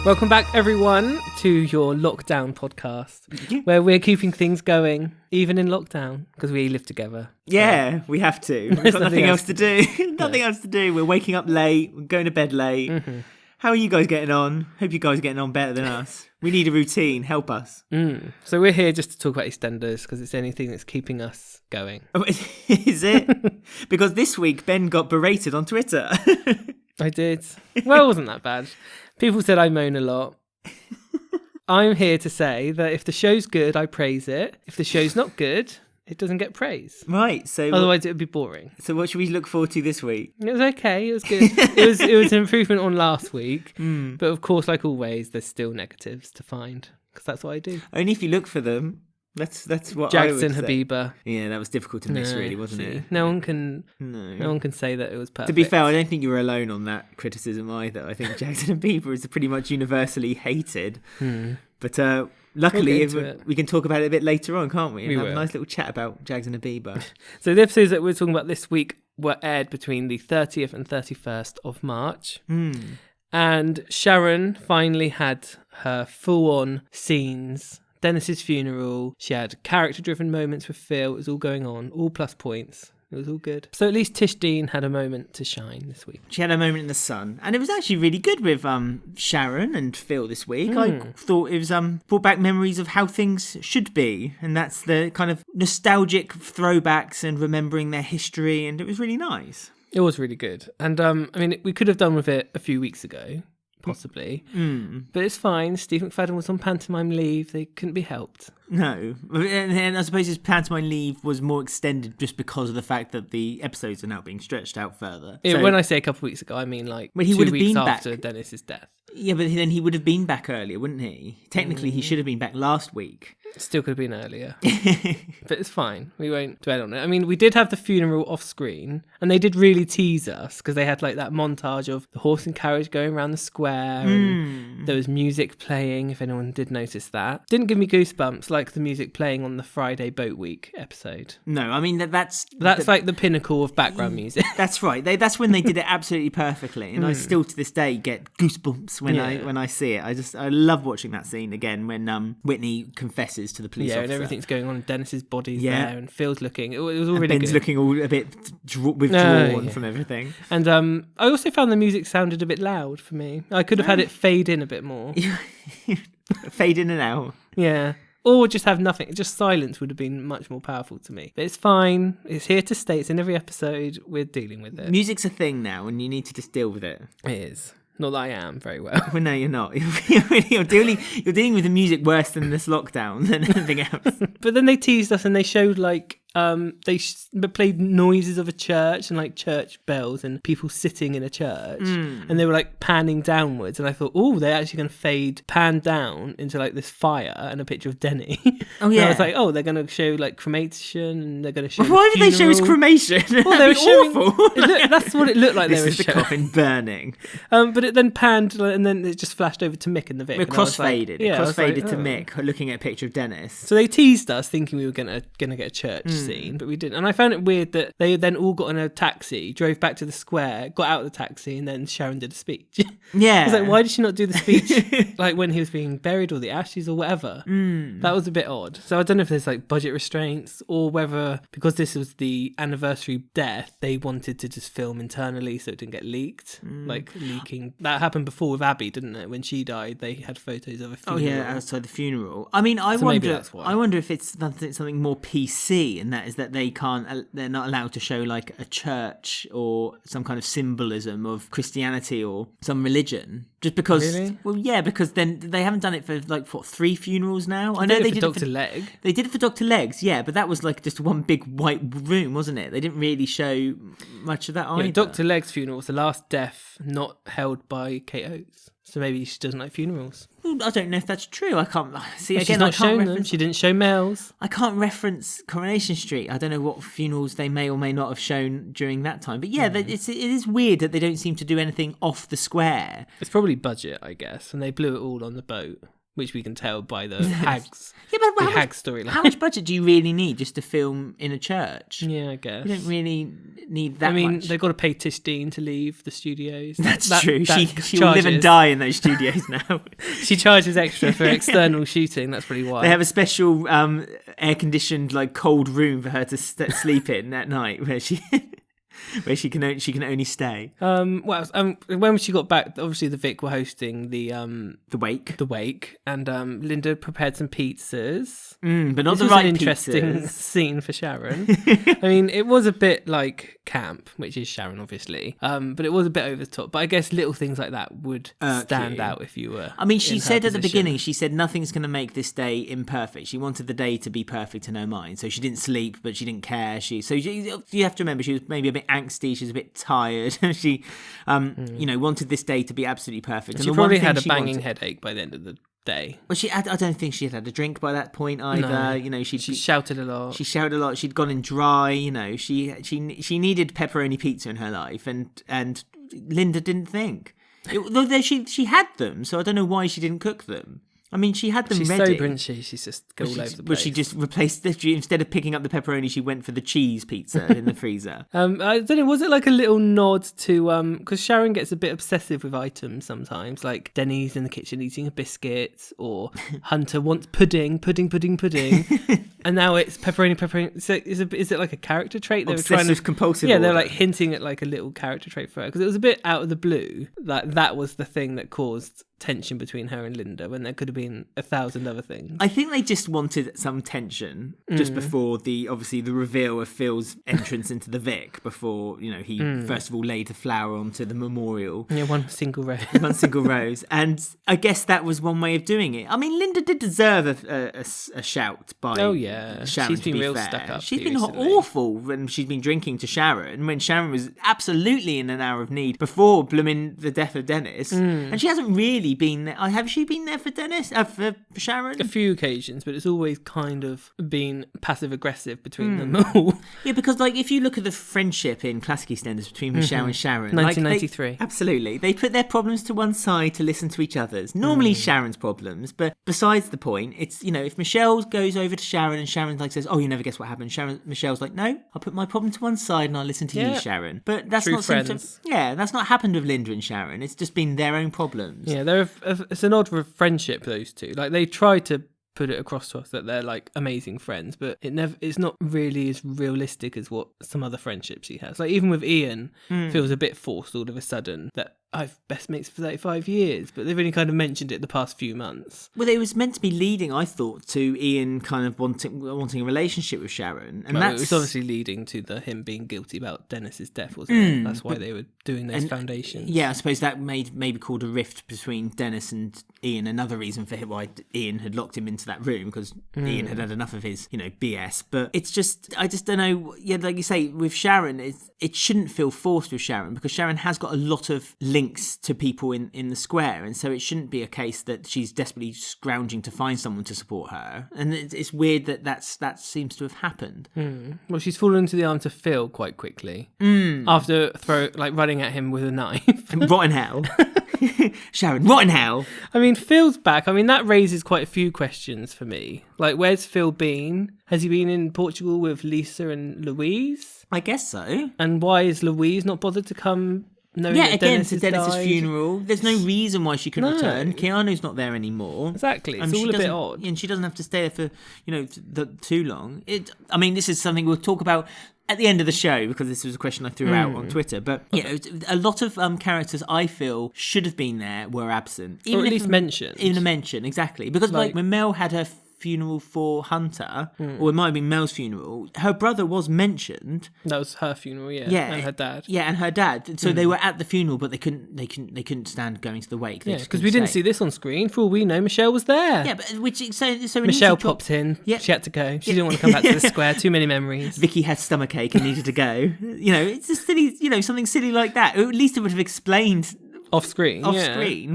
Welcome back, everyone, to your lockdown podcast, where we're keeping things going, even in lockdown, because we live together. Yeah, we have to. We've got nothing else to do. Nothing else to do. We're waking up late. We're going to bed late. Mm-hmm. How are you guys getting on? Hope you guys are getting on better than us. We need a routine. Help us. So we're here just to talk about EastEnders, because it's the only thing that's keeping us going. Oh, is it? Because this week, Ben got berated on Twitter. I did. Well, it wasn't that bad. People said I moan a lot. I'm here to say that if the show's good, I praise it. If the show's not good, it doesn't get praise. Right. So otherwise, it would be boring. So what should we look forward to this week? It was okay. It was good. It was an improvement on last week. But of course, like always, there's still negatives to find, because that's what I do. Only if you look for them. That's what Jags I would and say. Habiba. Yeah, that was difficult to miss, really, wasn't it? No one can say that it was perfect. To be fair, I don't think you were alone on that criticism either. I think Jags and Habiba is pretty much universally hated. But luckily, we can talk about it a bit later on, can't we? And have a nice little chat about Jags and Habiba. So the episodes that we're talking about this week were aired between the 30th and 31st of March. And Sharon finally had her full-on scenes. Dennis's funeral. She had character-driven moments with Phil. It was all going on, all plus points. It was all good. So at least Tish Dean had a moment to shine this week. She had a moment in the sun, and it was actually really good with Sharon and Phil this week. I thought it was brought back memories of how things should be, and that's the kind of nostalgic throwbacks and remembering their history, and it was really nice. It was really good, and I mean, we could have done with it a few weeks ago. Possibly. But it's fine. Steve McFadden was on pantomime leave. They couldn't be helped. No. And I suppose his pantomime leave was more extended just because of the fact that the episodes are now being stretched out further. So, when I say a couple of weeks ago, I mean like 2 weeks after Dennis's death. Yeah, but then he would have been back earlier, wouldn't he? Technically, he should have been back last week. Still could have been earlier. But it's fine. We won't dwell on it. I mean, we did have the funeral off screen, and they did really tease us, because they had like that montage of the horse and carriage going around the square, and there was music playing, if anyone did notice that. Didn't give me goosebumps like the music playing on the Friday Boat Week episode. No, I mean, that's like the pinnacle of background music. That's right. That's when they did it absolutely perfectly, and I still to this day get goosebumps when I see it. I love watching that scene again when Whitney confesses to the police officer. And everything's going on. Dennis's body's there, and Phil's looking. It was all really Ben's good. looking all a bit withdrawn from everything. And I also found the music sounded a bit loud for me. I could have had it fade in a bit more. Fade in and out. Yeah. Or just have nothing. Just silence would have been much more powerful to me. But it's fine. It's here to stay. It's in every episode. We're dealing with it. Music's a thing now, and you need to just deal with it. It is. Not that I am very well. Well, no, you're not. You're dealing with the music worse than this lockdown than anything else. But then they teased us, and they showed like they played noises of a church and like church bells and people sitting in a church, and they were like panning downwards, and I thought, oh, they're actually going to pan down into like this fire and a picture of Denny. Oh yeah. And I was like, oh, they're going to show like cremation, and they're going to show. Why would they show his cremation? Well, they were showing. Awful. That's what it looked like. This they were is the showing. coffin burning. But it then panned, and then it just flashed over to Mick and the Vic. It crossfaded. It crossfaded to Mick looking at a picture of Dennis. So they teased us, thinking we were gonna get a church scene, but we didn't. And I found it weird that they then all got in a taxi, drove back to the square, got out of the taxi, and then Sharon did a speech. Yeah. I was like, why did she not do the speech like when he was being buried, or the ashes, or whatever? That was a bit odd. So I don't know if there's like budget restraints, or whether because this was the anniversary death, they wanted to just film internally so it didn't get leaked. Like leaking. That happened before with Abby, didn't it? When she died, they had photos of a funeral. Oh yeah, outside the funeral. I mean, I wonder if it's something more PC, and that is that they're not allowed to show like a church or some kind of symbolism of Christianity or some religion, just because. Really? Well, yeah, because then they haven't done it for like 3 funerals now. I know they did did it it for Dr. Leg. They did it for Dr. Legs, yeah, but that was like just one big white room, wasn't it? They didn't really show much of that either. Yeah, Dr. Leg's funeral was the last death not held by Kate Oates. So maybe she doesn't like funerals. Well, I don't know if that's true. I can't see. Well, again, she's not I can't shown reference them. She didn't show Mel's. I can't reference Coronation Street. I don't know what funerals they may or may not have shown during that time. But yeah, it is weird that they don't seem to do anything off the square. It's probably budget, I guess, and they blew it all on the boat, which we can tell by the hags. Yeah, but the hag storyline. How much budget do you really need just to film in a church? Yeah, I guess. You don't really need that much. I mean, they've got to pay Tish Dean to leave the studios. That's true. She will live and die in those studios now. She charges extra for external shooting. That's pretty wild. They have a special air-conditioned, like, cold room for her to sleep in at night, where she can only stay. When she got back, obviously the Vic were hosting the wake, and Linda prepared some pizzas. But not this the was right an interesting pizzas. scene for Sharon. I mean, it was a bit like camp, which is Sharon, obviously. But it was a bit over the top. But I guess little things like that would stand out if you were. I mean, she said at the position. beginning, she said nothing's going to make this day imperfect. She wanted the day to be perfect in her mind, so she didn't sleep, but she didn't care. You have to remember, she was maybe a bit angsty. She was a bit tired. She, wanted this day to be absolutely perfect. She probably had a banging headache by the end of the day. Well, I don't think she had a drink by that point either. No. She shouted a lot. She shouted a lot. She'd gone in dry. She needed pepperoni pizza in her life, and Linda didn't think. Though she had them, so I don't know why she didn't cook them. I mean, she had them ready. She's sober, isn't she? She's just all over the place. But she just replaced instead of picking up the pepperoni, she went for the cheese pizza in the freezer. I don't know, was it like a little nod to because Sharon gets a bit obsessive with items sometimes, like Denny's in the kitchen eating a biscuit, or Hunter wants pudding, and now it's pepperoni. So is it like a character trait? They were trying to compulsive. Yeah, order. they're like hinting at like a little character trait for her, because it was a bit out of the blue. That was the thing that caused tension between her and Linda, when there could have been 1,000 other things. I think they just wanted some tension just before the reveal of Phil's entrance into the Vic, before he first of all laid the flower onto the memorial. Yeah, one single rose. And I guess that was one way of doing it. I mean, Linda did deserve a shout by Sharon. She's been real fair. stuck up. She's been awful when she's been drinking to Sharon, when Sharon was absolutely in an hour of need before blooming the death of Dennis, and she hasn't really been there. Have she been there for Dennis? For Sharon? A few occasions, but it's always kind of been passive aggressive between them all. Yeah, because if you look at the friendship in classic EastEnders between Michelle and Sharon, 1993, absolutely, they put their problems to one side to listen to each other's. Normally Sharon's problems, but besides the point, it's if Michelle goes over to Sharon and Sharon says, "Oh, you never guess what happened." Michelle's like, "No, I'll put my problem to one side and I'll listen to you, Sharon." But that's True not friends. that's not happened with Linda and Sharon. It's just been their own problems. Yeah, it's an odd friendship, those two. They try to put it across to us that they're amazing friends, but it's not really as realistic as what some other friendships he has. Even with Ian, feels a bit forced all of a sudden, that I've best mates for 35 years, but they've only kind of mentioned it the past few months. Well, it was meant to be leading, I thought, to Ian kind of wanting a relationship with Sharon, and it was obviously leading to him being guilty about Dennis's death, wasn't it? That's why they were doing those foundations. Yeah, I suppose that maybe called a rift between Dennis and Ian. Another reason for why Ian had locked him into that room, because Ian had enough of his, BS. But it's just, I just don't know. Yeah, like you say, with Sharon, it shouldn't feel forced with Sharon, because Sharon has got a lot of links to people in the square, and so it shouldn't be a case that she's desperately scrounging to find someone to support her. And it's weird that seems to have happened. Well, she's fallen into the arms of Phil quite quickly after running at him with a knife. Rotten hell. Sharon, rotten hell. I mean, Phil's back. I mean, that raises quite a few questions for me. Where's Phil been? Has he been in Portugal with Lisa and Louise? I guess so. And why is Louise not bothered to come? To Dennis's funeral. There's no reason why she couldn't return. Keanu's not there anymore. Exactly. It's all a bit odd. And she doesn't have to stay there for too long. This is something we'll talk about at the end of the show, because this was a question I threw out on Twitter. But a lot of characters I feel should have been there were absent. Or at least mentioned. Even a mention, exactly. Because when Mel had her funeral for Hunter, or it might have been Mel's funeral, her brother was mentioned. That was her funeral, and her dad. Yeah, and her dad. So they were at the funeral, but they couldn't stand going to the wake. Because we didn't see this on screen. For all we know, Michelle was there. Yeah, but so Michelle popped in. Yeah. She had to go. She didn't want to come back to the square. Too many memories. Vicky had stomachache and needed to go. It's just silly. Something silly like that. Or at least it would have explained off screen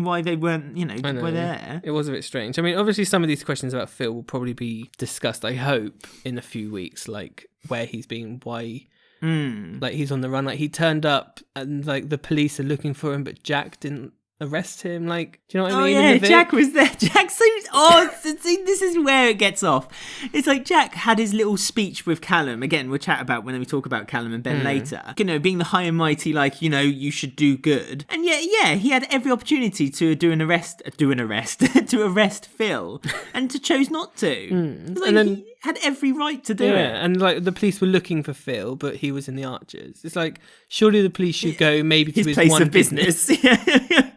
why they weren't were there. It was a bit strange. I mean, obviously some of these questions about Phil will probably be discussed, I hope, in a few weeks, where he's been, why he's on the run. He turned up and the police are looking for him, but Jack didn't arrest him. Like, do you know what I Oh mean? yeah, Jack was there. Jack seems... see, this is where it gets off. It's like Jack had his little speech with Callum. Again, we'll chat about when we talk about Callum and Ben later. You know, being the high and mighty, like, you know, you should do good. And yet, yeah, he had every opportunity to to arrest Phil, and to chose not to. Like, and then he had every right to do it. And like the police were looking for Phil, but he was in the Archers. It's like, surely the police should go maybe to his place one of business.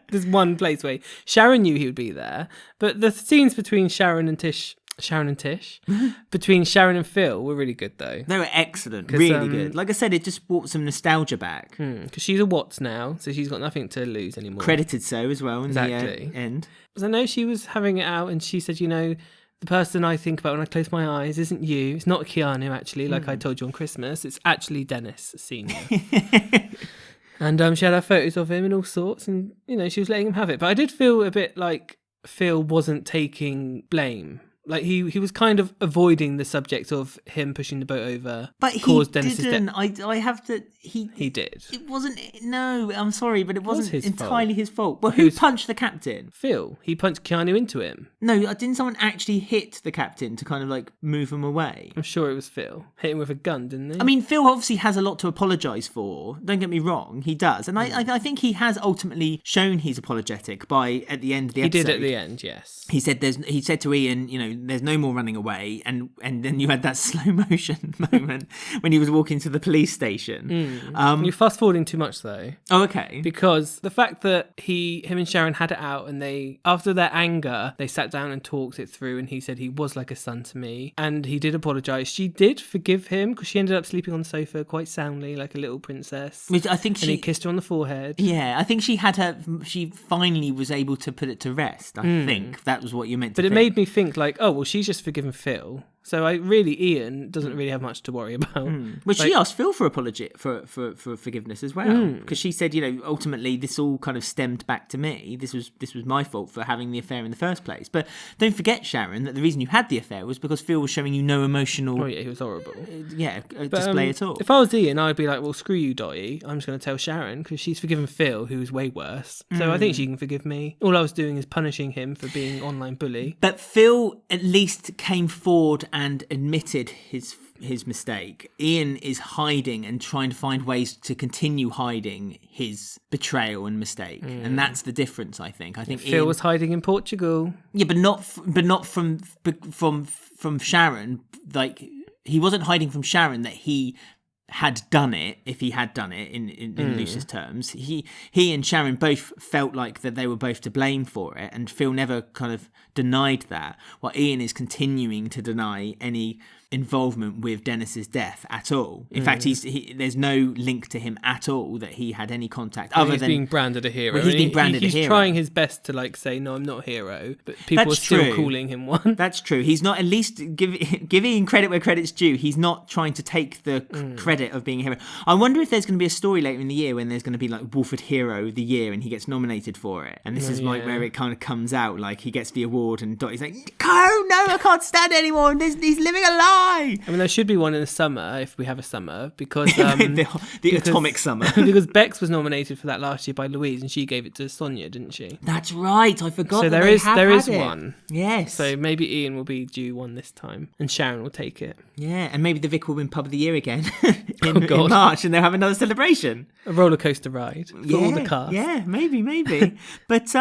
There's one place where Sharon knew he would be there, but the scenes between Sharon and Tish, between Sharon and Phil were really good though. They were excellent, really good. Like I said, it just brought some nostalgia back. Because she's a Watts now, so she's got nothing to lose anymore. Credited so as well in the end. Because I know she was having it out, and she said, you know, the person I think about when I close my eyes isn't you. It's not Keanu, actually, like I told you on Christmas. It's actually Dennis Senior. And she had her photos of him and all sorts, and, you know, she was letting him have it. But I did feel a bit like Phil wasn't taking blame. Like, he was kind of avoiding the subject of him pushing the boat over. But he didn't. I have to... He did. It wasn't... No, I'm sorry, but it wasn't entirely his fault. But Who punched the captain? Phil. He punched Keanu into him. No, didn't someone actually hit the captain to kind of, like, move him away? I'm sure it was Phil. Hit him with a gun, didn't he? I mean, Phil obviously has a lot to apologise for. Don't get me wrong. He does. And I think he has ultimately shown he's apologetic at the end of the episode. He did at the end, yes. He said to Ian, you know, there's no more running away, and then you had that slow motion moment when he was walking to the police station. You're fast forwarding too much though. Oh, okay. Because the fact that him and Sharon had it out, and they, after their anger, they sat down and talked it through, and he said he was like a son to me, and he did apologise. She did forgive him because she ended up sleeping on the sofa quite soundly, like a little princess. Which I think and he kissed her on the forehead. Yeah, I think she finally was able to put it to rest. I think that was what you meant to think. But it made me think like, oh, well, she's just forgiven Phil. So Ian doesn't really have much to worry about. Well, she asked Phil for apology for forgiveness as well, because she said, you know, ultimately this all kind of stemmed back to me. This was my fault for having the affair in the first place. But don't forget, Sharon, that the reason you had the affair was because Phil was showing you no emotional. Oh yeah, he was horrible. Display at all. If I was Ian, I'd be like, well, screw you, Dotty. I'm just going to tell Sharon because she's forgiven Phil, who is way worse. So I think she can forgive me. All I was doing is punishing him for being an online bully. But Phil at least came forward and admitted his mistake. Ian is hiding and trying to find ways to continue hiding his betrayal and mistake, and that's the difference. I think Phil was hiding in Portugal. Yeah, but not from Sharon. Like, he wasn't hiding from Sharon that he had done it. If he had done it in loosest terms, he and Sharon both felt like that they were both to blame for it, and Phil never kind of denied that, while Ian is continuing to deny any involvement with Dennis's death at all. In fact, there's no link to him at all that he had any contact other than being branded a hero. Well, he's being branded a hero. He's trying his best to like say, no, I'm not a hero, but people are still calling him one. That's true. He's not, at least give Ian credit where credit's due. He's not trying to take the credit of being a hero. I wonder if there's going to be a story later in the year when there's going to be like Walford Hero of the Year and he gets nominated for it. And this is like where it kind of comes out, like he gets the award and Dotty's like, oh no, I can't stand it anymore. He's living a lie. I mean, there should be one in the summer if we have a summer, because the atomic summer. Because Bex was nominated for that last year by Louise, and she gave it to Sonia, didn't she? That's right. I forgot. So there is one. Yes. So maybe Ian will be due one this time, and Sharon will take it. Yeah, and maybe the Vic will win Pub of the Year again in March, and they'll have another celebration. A roller coaster ride for all the cast. Yeah, maybe. But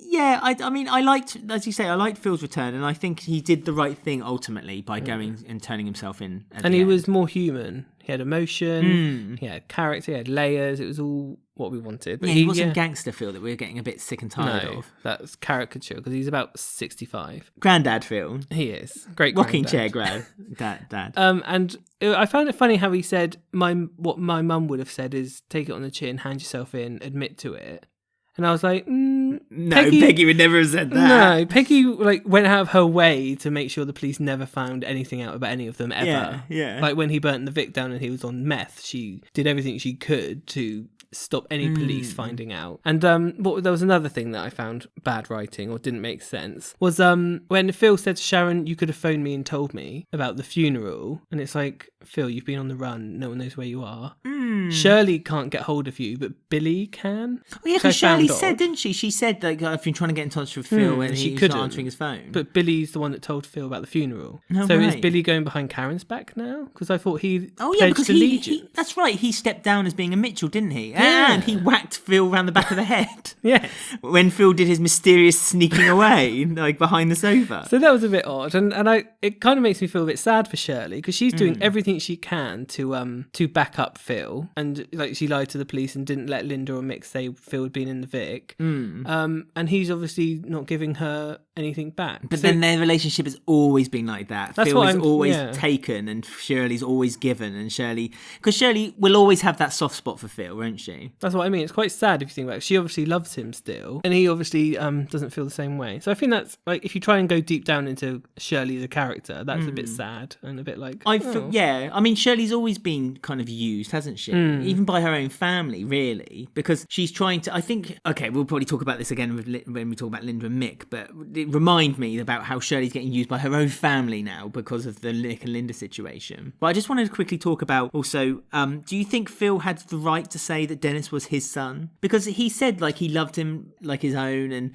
yeah, I mean, I liked, as you say, I liked Phil's return, and I think he did the right thing ultimately by going and turning himself in. And he was more human. He had emotion, he had character, he had layers. It was all what we wanted. But he wasn't gangster Phil that we were getting a bit sick and tired of. That's caricature because he's about 65. Granddad Phil. He is. Great rocking granddad. chair dad. And I found it funny how he said, what my mum would have said is take it on the chin, hand yourself in, admit to it. And I was like, no, Peggy would never have said that. No, Peggy went out of her way to make sure the police never found anything out about any of them ever. Yeah. Like when he burnt the Vic down and he was on meth, she did everything she could to stop any police finding out. And there was another thing that I found bad writing or didn't make sense was when Phil said to Sharon, you could have phoned me and told me about the funeral. And it's like, Phil, you've been on the run. No one knows where you are. Shirley can't get hold of you, but Billy can. Oh, yeah, because Shirley said, didn't she? She said, like, I've been trying to get in touch with Phil and he was not answering his phone. But Billy's the one that told Phil about the funeral. Oh, so right. is Billy going behind Karen's back now? Because I thought he because allegiance. that's right. He stepped down as being a Mitchell, didn't he? Yeah. And he whacked Phil round the back of the head. Yes. When Phil did his mysterious sneaking away, like behind the sofa. So that was a bit odd, and it kind of makes me feel a bit sad for Shirley because she's doing everything she can to back up Phil, and like she lied to the police and didn't let Linda or Mick say Phil had been in the Vic, and he's obviously not giving her anything back. But then their relationship has always been like that. Phil is always taken and Shirley's always given, and because Shirley will always have that soft spot for Phil, won't she? That's what I mean. It's quite sad if you think about it. She obviously loves him still, and he obviously doesn't feel the same way. So I think that's like, if you try and go deep down into Shirley as a character, that's a bit sad and a bit like I mean, Shirley's always been kind of used, hasn't she? Even by her own family, really, because she's trying to, I think, okay, we'll probably talk about this again when we talk about Linda and Mick, but remind me about how Shirley's getting used by her own family now because of the Mick and Linda situation. But I just wanted to quickly talk about also, do you think Phil had the right to say that Dennis was his son? Because he said like he loved him like his own, and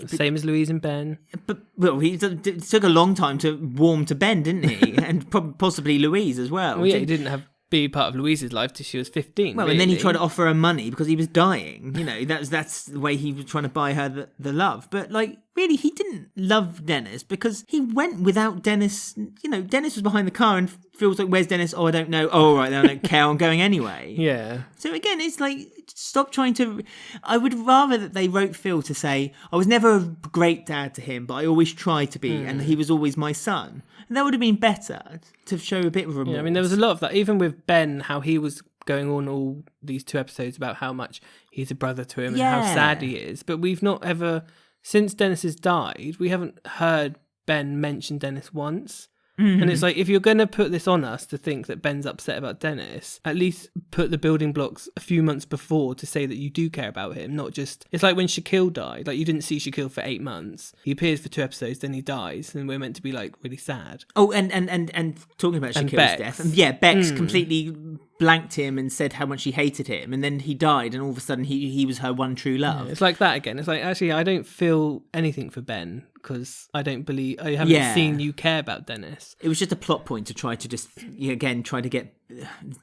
same as Louise and Ben. But it took a long time to warm to Ben, didn't he? And possibly Louise as well. Well, yeah, he didn't be part of Louise's life till she was 15. Well, really. And then he tried to offer her money because he was dying. You know, that's the way he was trying to buy her the love. But like, really, he didn't love Dennis because he went without Dennis. You know, Dennis was behind the car and feels like, where's Dennis? Oh, I don't know. Oh, right, then I don't care. I'm going anyway. Yeah. So again, it's like, stop trying to... I would rather that they wrote Phil to say, I was never a great dad to him, but I always tried to be, and he was always my son. And that would have been better to show a bit of remorse. Yeah, I mean, there was a lot of that. Even with Ben, how he was going on all these 2 episodes about how much he's a brother to him and how sad he is. But we've not ever... Since Dennis has died, we haven't heard Ben mention Dennis once. And it's like, if you're going to put this on us to think that Ben's upset about Dennis, at least put the building blocks a few months before to say that you do care about him, not just... It's like when Shaquille died. Like, you didn't see Shaquille for 8 months. He appears for 2 episodes, then he dies, and we're meant to be, like, really sad. Oh, and talking about Shaquille's death... Bex completely blanked him and said how much she hated him, and then he died, and all of a sudden he was her one true love. Yeah, it's like that again. It's like, actually, I don't feel anything for Ben because I haven't seen you care about Dennis. It was just a plot point to try to just try to get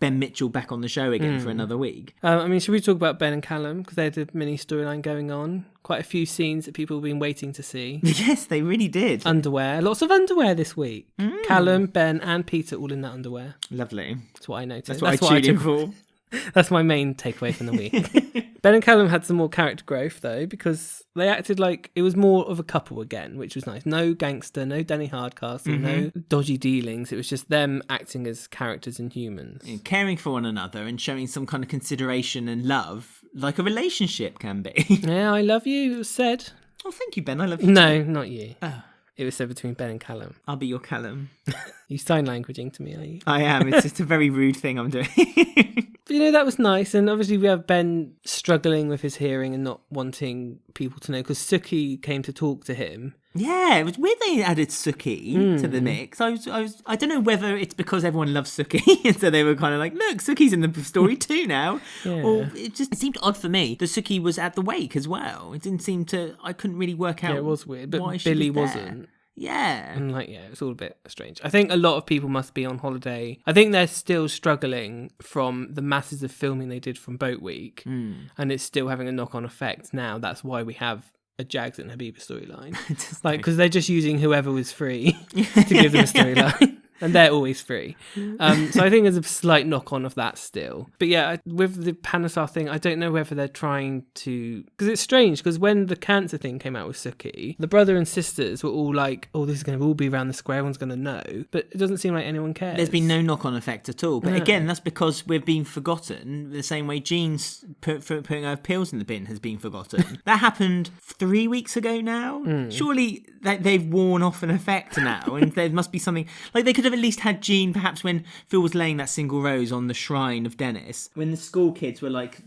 Ben Mitchell back on the show again for another week. I mean, should we talk about Ben and Callum, because they had a mini storyline going on? Quite a few scenes that people have been waiting to see. Yes, they really did. Underwear, lots of underwear this week. Callum, Ben and Peter all in that underwear. Lovely. That's what I noticed. That's what I tuned in for. That's my main takeaway from the week. Ben and Callum had some more character growth, though, because they acted like it was more of a couple again, which was nice. No gangster, no Danny Hardcastle, no dodgy dealings. It was just them acting as characters and humans. And caring for one another and showing some kind of consideration and love, like a relationship can be. Yeah, I love you, it was said. Oh, thank you, Ben. I love you No, too. not you. Oh. It was said between Ben and Callum. I'll be your Callum. You sign languaging to me, are you? I am. It's just a very rude thing I'm doing. But, that was nice. And obviously we have Ben struggling with his hearing and not wanting people to know, because Suki came to talk to him. Yeah, it was weird they added Suki to the mix. I don't know whether it's because everyone loves Suki, and so they were kind of like, look, Suki's in the story too now. Yeah. Or it seemed odd for me that Suki was at the wake as well. It didn't seem to... I couldn't really work out. Yeah, it was weird, but why Billy wasn't. Yeah. And it's all a bit strange. I think a lot of people must be on holiday. I think they're still struggling from the masses of filming they did from Boat Week, and it's still having a knock-on effect now. That's why we have a Jags and Habiba storyline. Because they're just using whoever was free to give them a storyline. And they're always free. So I think there's a slight knock-on of that still. But yeah, with the Panasar thing, I don't know whether they're trying to... Because it's strange, because when the cancer thing came out with Suki, the brother and sisters were all like, oh, this is going to all be around the square, everyone's going to know. But it doesn't seem like anyone cares. There's been no knock-on effect at all. But again, that's because we've been forgotten, the same way Jean's putting her pills in the bin has been forgotten. That happened 3 weeks ago now. Surely they've worn off an effect now, and there must be something... Like, they could have at least had Jean, perhaps when Phil was laying that single rose on the shrine of Dennis, when the school kids were like,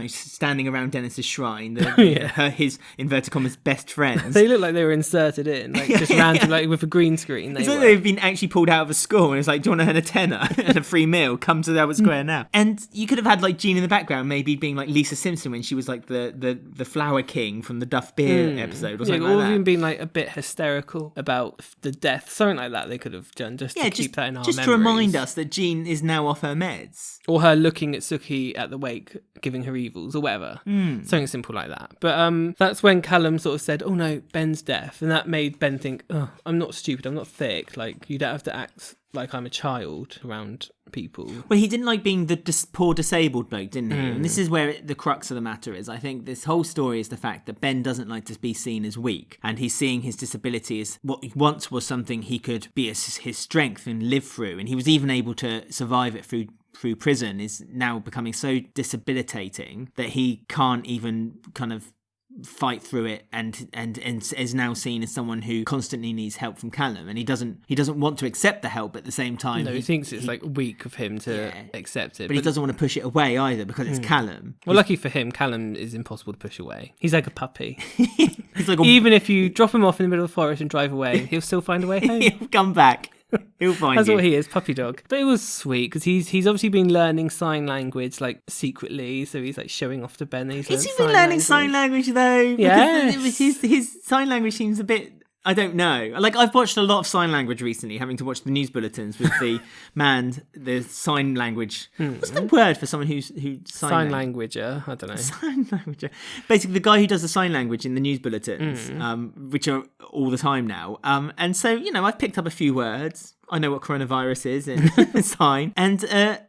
standing around Dennis's shrine, his inverted commas best friends. They look like they were inserted in, like just random, like with a green screen. It's like they've been actually pulled out of a school, and it's like, do you want to earn a tenner and a free meal? Come to the Albert Square now. And you could have had like Jean in the background, maybe being like Lisa Simpson when she was like the Flower King from the Duff Beer episode, or something like that. Or even being like a bit hysterical about the death, something like that. They could have done just to keep that in our memories. Just to remind us that Jean is now off her meds. Or her looking at Suki at the wake, giving her evils, or whatever. Something simple like that. But that's when Callum sort of said, oh no, Ben's deaf. And that made Ben think, oh, I'm not stupid, I'm not thick. Like, you don't have to act like I'm a child around people. Well, he didn't like being the poor disabled bloke, didn't he? And this is where the crux of the matter is. I think this whole story is the fact that Ben doesn't like to be seen as weak, and he's seeing his disability as what once was something he could be as his strength and live through, and he was even able to survive it through prison, is now becoming so debilitating that he can't even kind of fight through it, and is now seen as someone who constantly needs help from Callum, and he doesn't want to accept the help at the same time. No, he thinks it's like weak of him to accept it, but he doesn't want to push it away either because it's Callum. Well, lucky for him, Callum is impossible to push away. He's like a puppy. He's like even if you drop him off in the middle of the forest and drive away, he'll still find a way home. He'll come back. He'll find That's you. what he is, puppy dog. But it was sweet because he's obviously been learning sign language like secretly, so he's like showing off to Ben. Has he been learning sign language though? Yeah, his sign language seems a bit. I don't know. Like, I've watched a lot of sign language recently, having to watch the news bulletins with the sign language. What's the word for someone who sign languager? I don't know. Sign languager. Basically, the guy who does the sign language in the news bulletins, which are all the time now. And so, I've picked up a few words. I know what coronavirus is in sign. And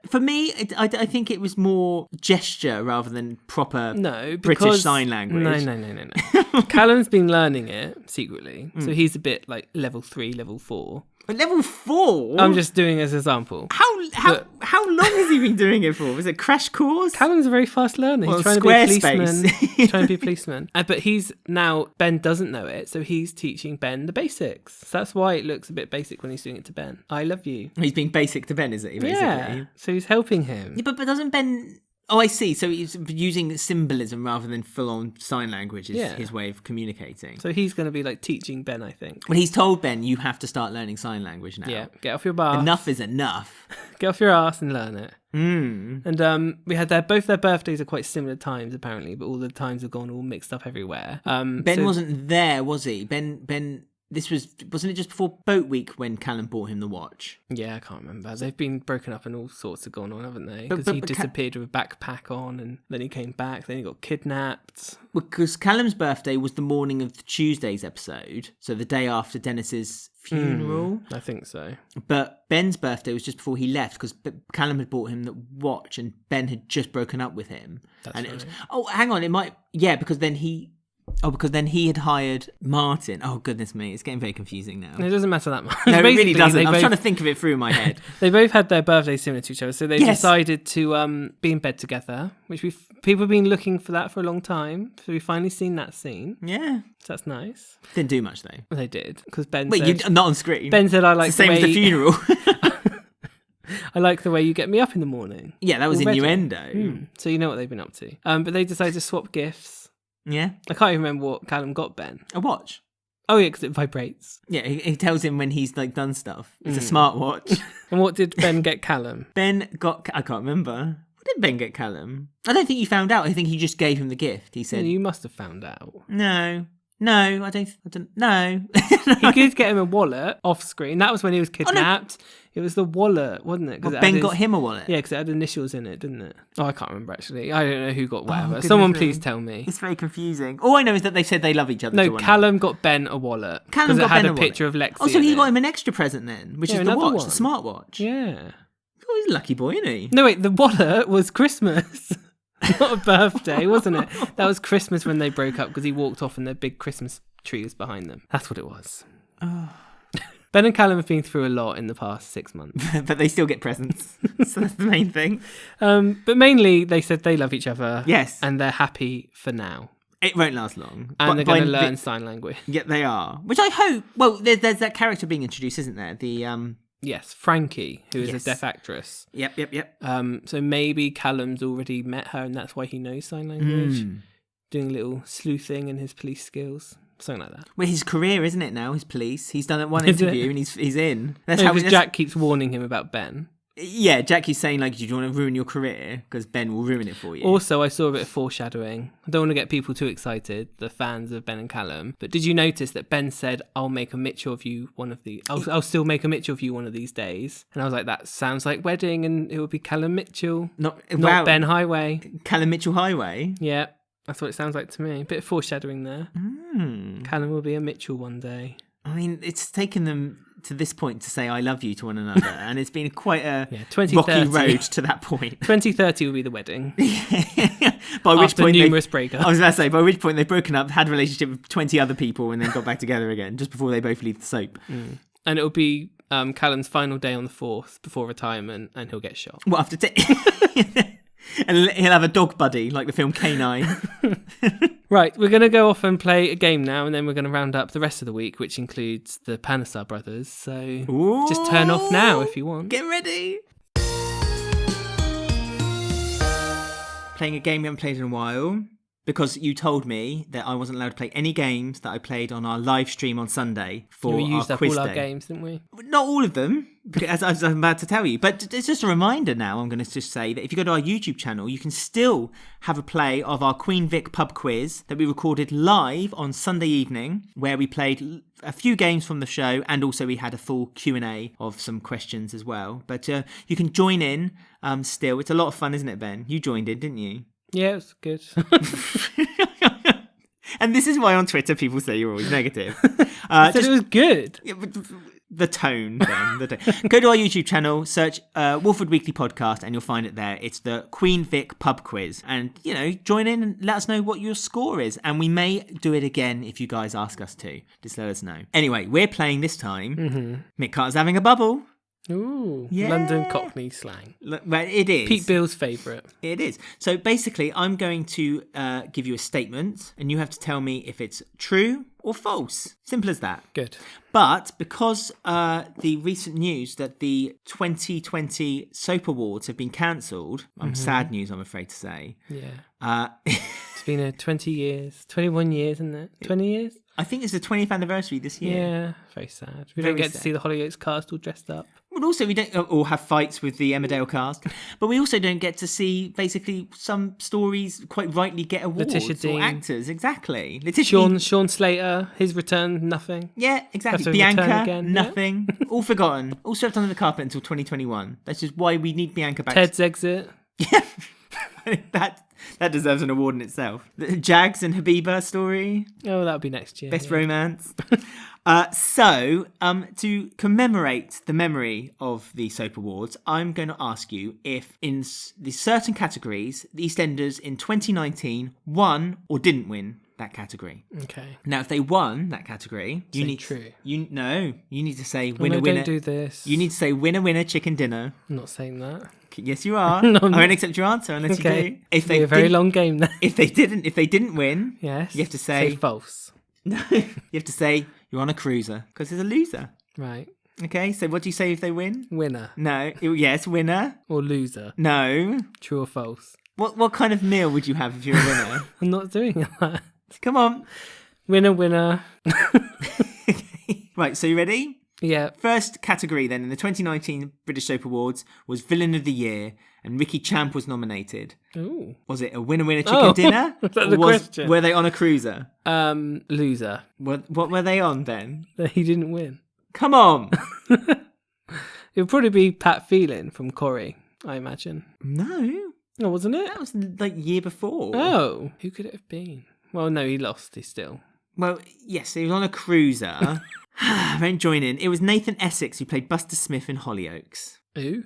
for me, I think it was more gesture rather than proper British sign language. No. Callum's been learning it secretly. So he's a bit like level 3, level 4. But level 4? I'm just doing as an example. How long has he been doing it for? Was it crash course? Callum's a very fast learner. He's trying to be a policeman. He's trying to be a policeman. But Ben doesn't know it, so he's teaching Ben the basics. So that's why it looks a bit basic when he's doing it to Ben. I love you. He's being basic to Ben, is he? Basically? Yeah. So he's helping him. Yeah, but doesn't Ben... Oh, I see. So he's using symbolism rather than full-on sign language is his way of communicating. So he's going to be like teaching Ben, I think. Well, he's told Ben, you have to start learning sign language now. Yeah, get off your bar. Enough is enough. Get off your ass and learn it. And we had both their birthdays at quite similar times, apparently, but all the times have gone all mixed up everywhere. Ben wasn't there, was he? Ben... This wasn't it just before Boat Week when Callum bought him the watch? Yeah, I can't remember. They've been broken up and all sorts have gone on, haven't they? Because he disappeared with a backpack on, and then he came back, then he got kidnapped. Because Callum's birthday was the morning of Tuesday's episode, so the day after Dennis's funeral. I think so. But Ben's birthday was just before he left, because Callum had bought him the watch and Ben had just broken up with him. That's and right. It was, hang on, it might... Yeah, because then he had hired Martin. Oh, goodness me. It's getting very confusing now. It doesn't matter that much. No, it really doesn't. I'm trying to think of it through my head. They both had their birthdays similar to each other, so they decided to be in bed together, which people have been looking for that for a long time. So we've finally seen that scene. Yeah. So that's nice. Didn't do much, though. They did, because Ben said... not on screen. Ben said, I like it's the same as the funeral. I like the way you get me up in the morning. Yeah, that was innuendo. So you know what they've been up to. But they decided to swap gifts. Yeah. I can't even remember what Callum got Ben. A watch. Oh, yeah, because it vibrates. Yeah, he tells him when he's like done stuff. It's a smartwatch. And what did Ben get Callum? Ben got... I can't remember. What did Ben get Callum? I don't think he found out. I think he just gave him the gift. He said... You must have found out. No, I don't... No. He did get him a wallet off screen. That was when he was kidnapped. Oh, no. It was the wallet, wasn't it? Well, Ben got him a wallet. Yeah, because it had initials in it, didn't it? Oh, I can't remember, actually. I don't know who got whatever. Someone please tell me. It's very confusing. All I know is that they said they love each other. No, Callum got Ben a wallet. Callum got Ben a wallet. Because it had a picture of Lexi. Oh, so he got him an extra present then, which is the watch, the smartwatch. Yeah. Oh, he's a lucky boy, isn't he? No, wait, the wallet was Christmas. Not a birthday, wasn't it? That was Christmas when they broke up because he walked off and their big Christmas tree was behind them. That's what it was. Oh. Ben and Callum have been through a lot in the past 6 months. But they still get presents. So that's the main thing. But mainly, they said they love each other. Yes. And they're happy for now. It won't last long. And they're going to learn sign language. Yeah, they are. Which I hope... Well, there's that character being introduced, isn't there? The Yes, Frankie, who is Yes. a deaf actress. Yep. So maybe Callum's already met her and that's why he knows sign language. Doing a little sleuthing in his police skills. Something like that. Well, his career, isn't it now, his police? He's done it one Is it? interview and he's in. That's No, how because Jack keeps warning him about Ben. Yeah, Jack keeps saying, like, do you want to ruin your career? Because Ben will ruin it for you. Also, I saw a bit of foreshadowing. I don't want to get people too excited, the fans of Ben and Callum. But did you notice that Ben said, I'll make a Mitchell of you one of the... I'll still make a Mitchell of you one of these days. And I was like, that sounds like wedding and it would be Callum Mitchell, not Ben Highway. Callum Mitchell Highway? Yeah, that's what it sounds like to me. A bit of foreshadowing there. Callum will be a Mitchell one day. I mean, it's taken them to this point to say I love you to one another, and it's been quite a 2030. rocky road to that point. 2030 will be the wedding. By which After point numerous breakups. I was about to say, by which point they've broken up, had a relationship with 20 other people, and then got back together again, just before they both leave the soap. And it'll be Callum's final day on the 4th before retirement, and he'll get shot. What, after... And he'll have a dog buddy, like the film K9. Right, we're going to go off and play a game now, and then we're going to round up the rest of the week, which includes the Panesar brothers. So just turn off now if you want. Get ready. Playing a game we haven't played in a while, because you told me that I wasn't allowed to play any games that I played on our live stream on Sunday for we used our up quiz all day. our games, didn't we? Not all of them, as I was about to tell you. But it's just a reminder now, I'm going to just say that if you go to our YouTube channel, you can still have a play of our Queen Vic pub quiz that we recorded live on Sunday evening, where we played a few games from the show, and also we had a full Q&A of some questions as well. But you can join in still. It's a lot of fun, isn't it, Ben? You joined in, didn't you? Yeah, it was good. And this is why on Twitter people say you're always negative. It was good. The tone, then. The tone. Go to our YouTube channel, search Walford Weekly Podcast, and you'll find it there. It's the Queen Vic pub quiz. And, join in and let us know what your score is. And we may do it again if you guys ask us to. Just let us know. Anyway, we're playing this time. Mick Carter's having a bubble. Ooh, Yeah. London Cockney slang. Well, it is. Pete Bill's favourite. It is. So basically, I'm going to give you a statement, and you have to tell me if it's true or false. Simple as that. Good. But because the recent news that the 2020 Soap Awards have been cancelled, sad news, I'm afraid to say. Yeah. It's been 20 years, 21 years, isn't it? 20 years? I think it's the 20th anniversary this year. Yeah, very sad. We Very don't get sad. to see the Hollyoaks cast all dressed up. But also, we don't all have fights with the Emmerdale cast. But we also don't get to see, basically, some stories quite rightly get awards. Letitia Dean. Or actors, exactly. Letitia Sean Slater, his return, nothing. Yeah, exactly. Have to return Bianca, again, nothing. All forgotten. All swept under the carpet until 2021. That's just why we need Bianca back. Ted's exit. Yeah. That deserves an award in itself. The Jags and Habiba story. Oh, that'll be next year. Best yeah. romance. So, to commemorate the memory of the Soap Awards, I'm going to ask you if in the certain categories, the EastEnders in 2019 won or didn't win that category. Okay. Now, if they won that category, you Say need true. You need to say Oh, winner, no, winner. don't do this. You need to say winner, winner, chicken dinner. I'm not saying that. Yes, you are. No, I I'm won't not. accept your answer unless you Okay. do. If It'll be a very long game then. if they didn't win, Yes. you have to say false. no. You have to say you're on a cruiser because there's a loser. Right. Okay, so what do you say if they win? Winner No. Yes, winner. or loser. No. True or false. What kind of meal would you have if you're a winner? I'm not doing that. Come on. Winner. Right, so you ready? Yeah. First category then in the 2019 British Soap Awards was Villain of the Year, and Ricky Champ was nominated. Ooh. Was it a winner, winner, chicken dinner? Was that Or the question? Were they on a cruiser? Loser. What were they on then? He didn't win. Come on. It would probably be Pat Phelan from Corrie, I imagine. No, Oh, wasn't it? that was like year before. Oh, who could it have been? Well, no, he lost. He's still. Well, yes, he was on a cruiser. I won't join in. It was Nathan Essex who played Buster Smith in Hollyoaks. Who?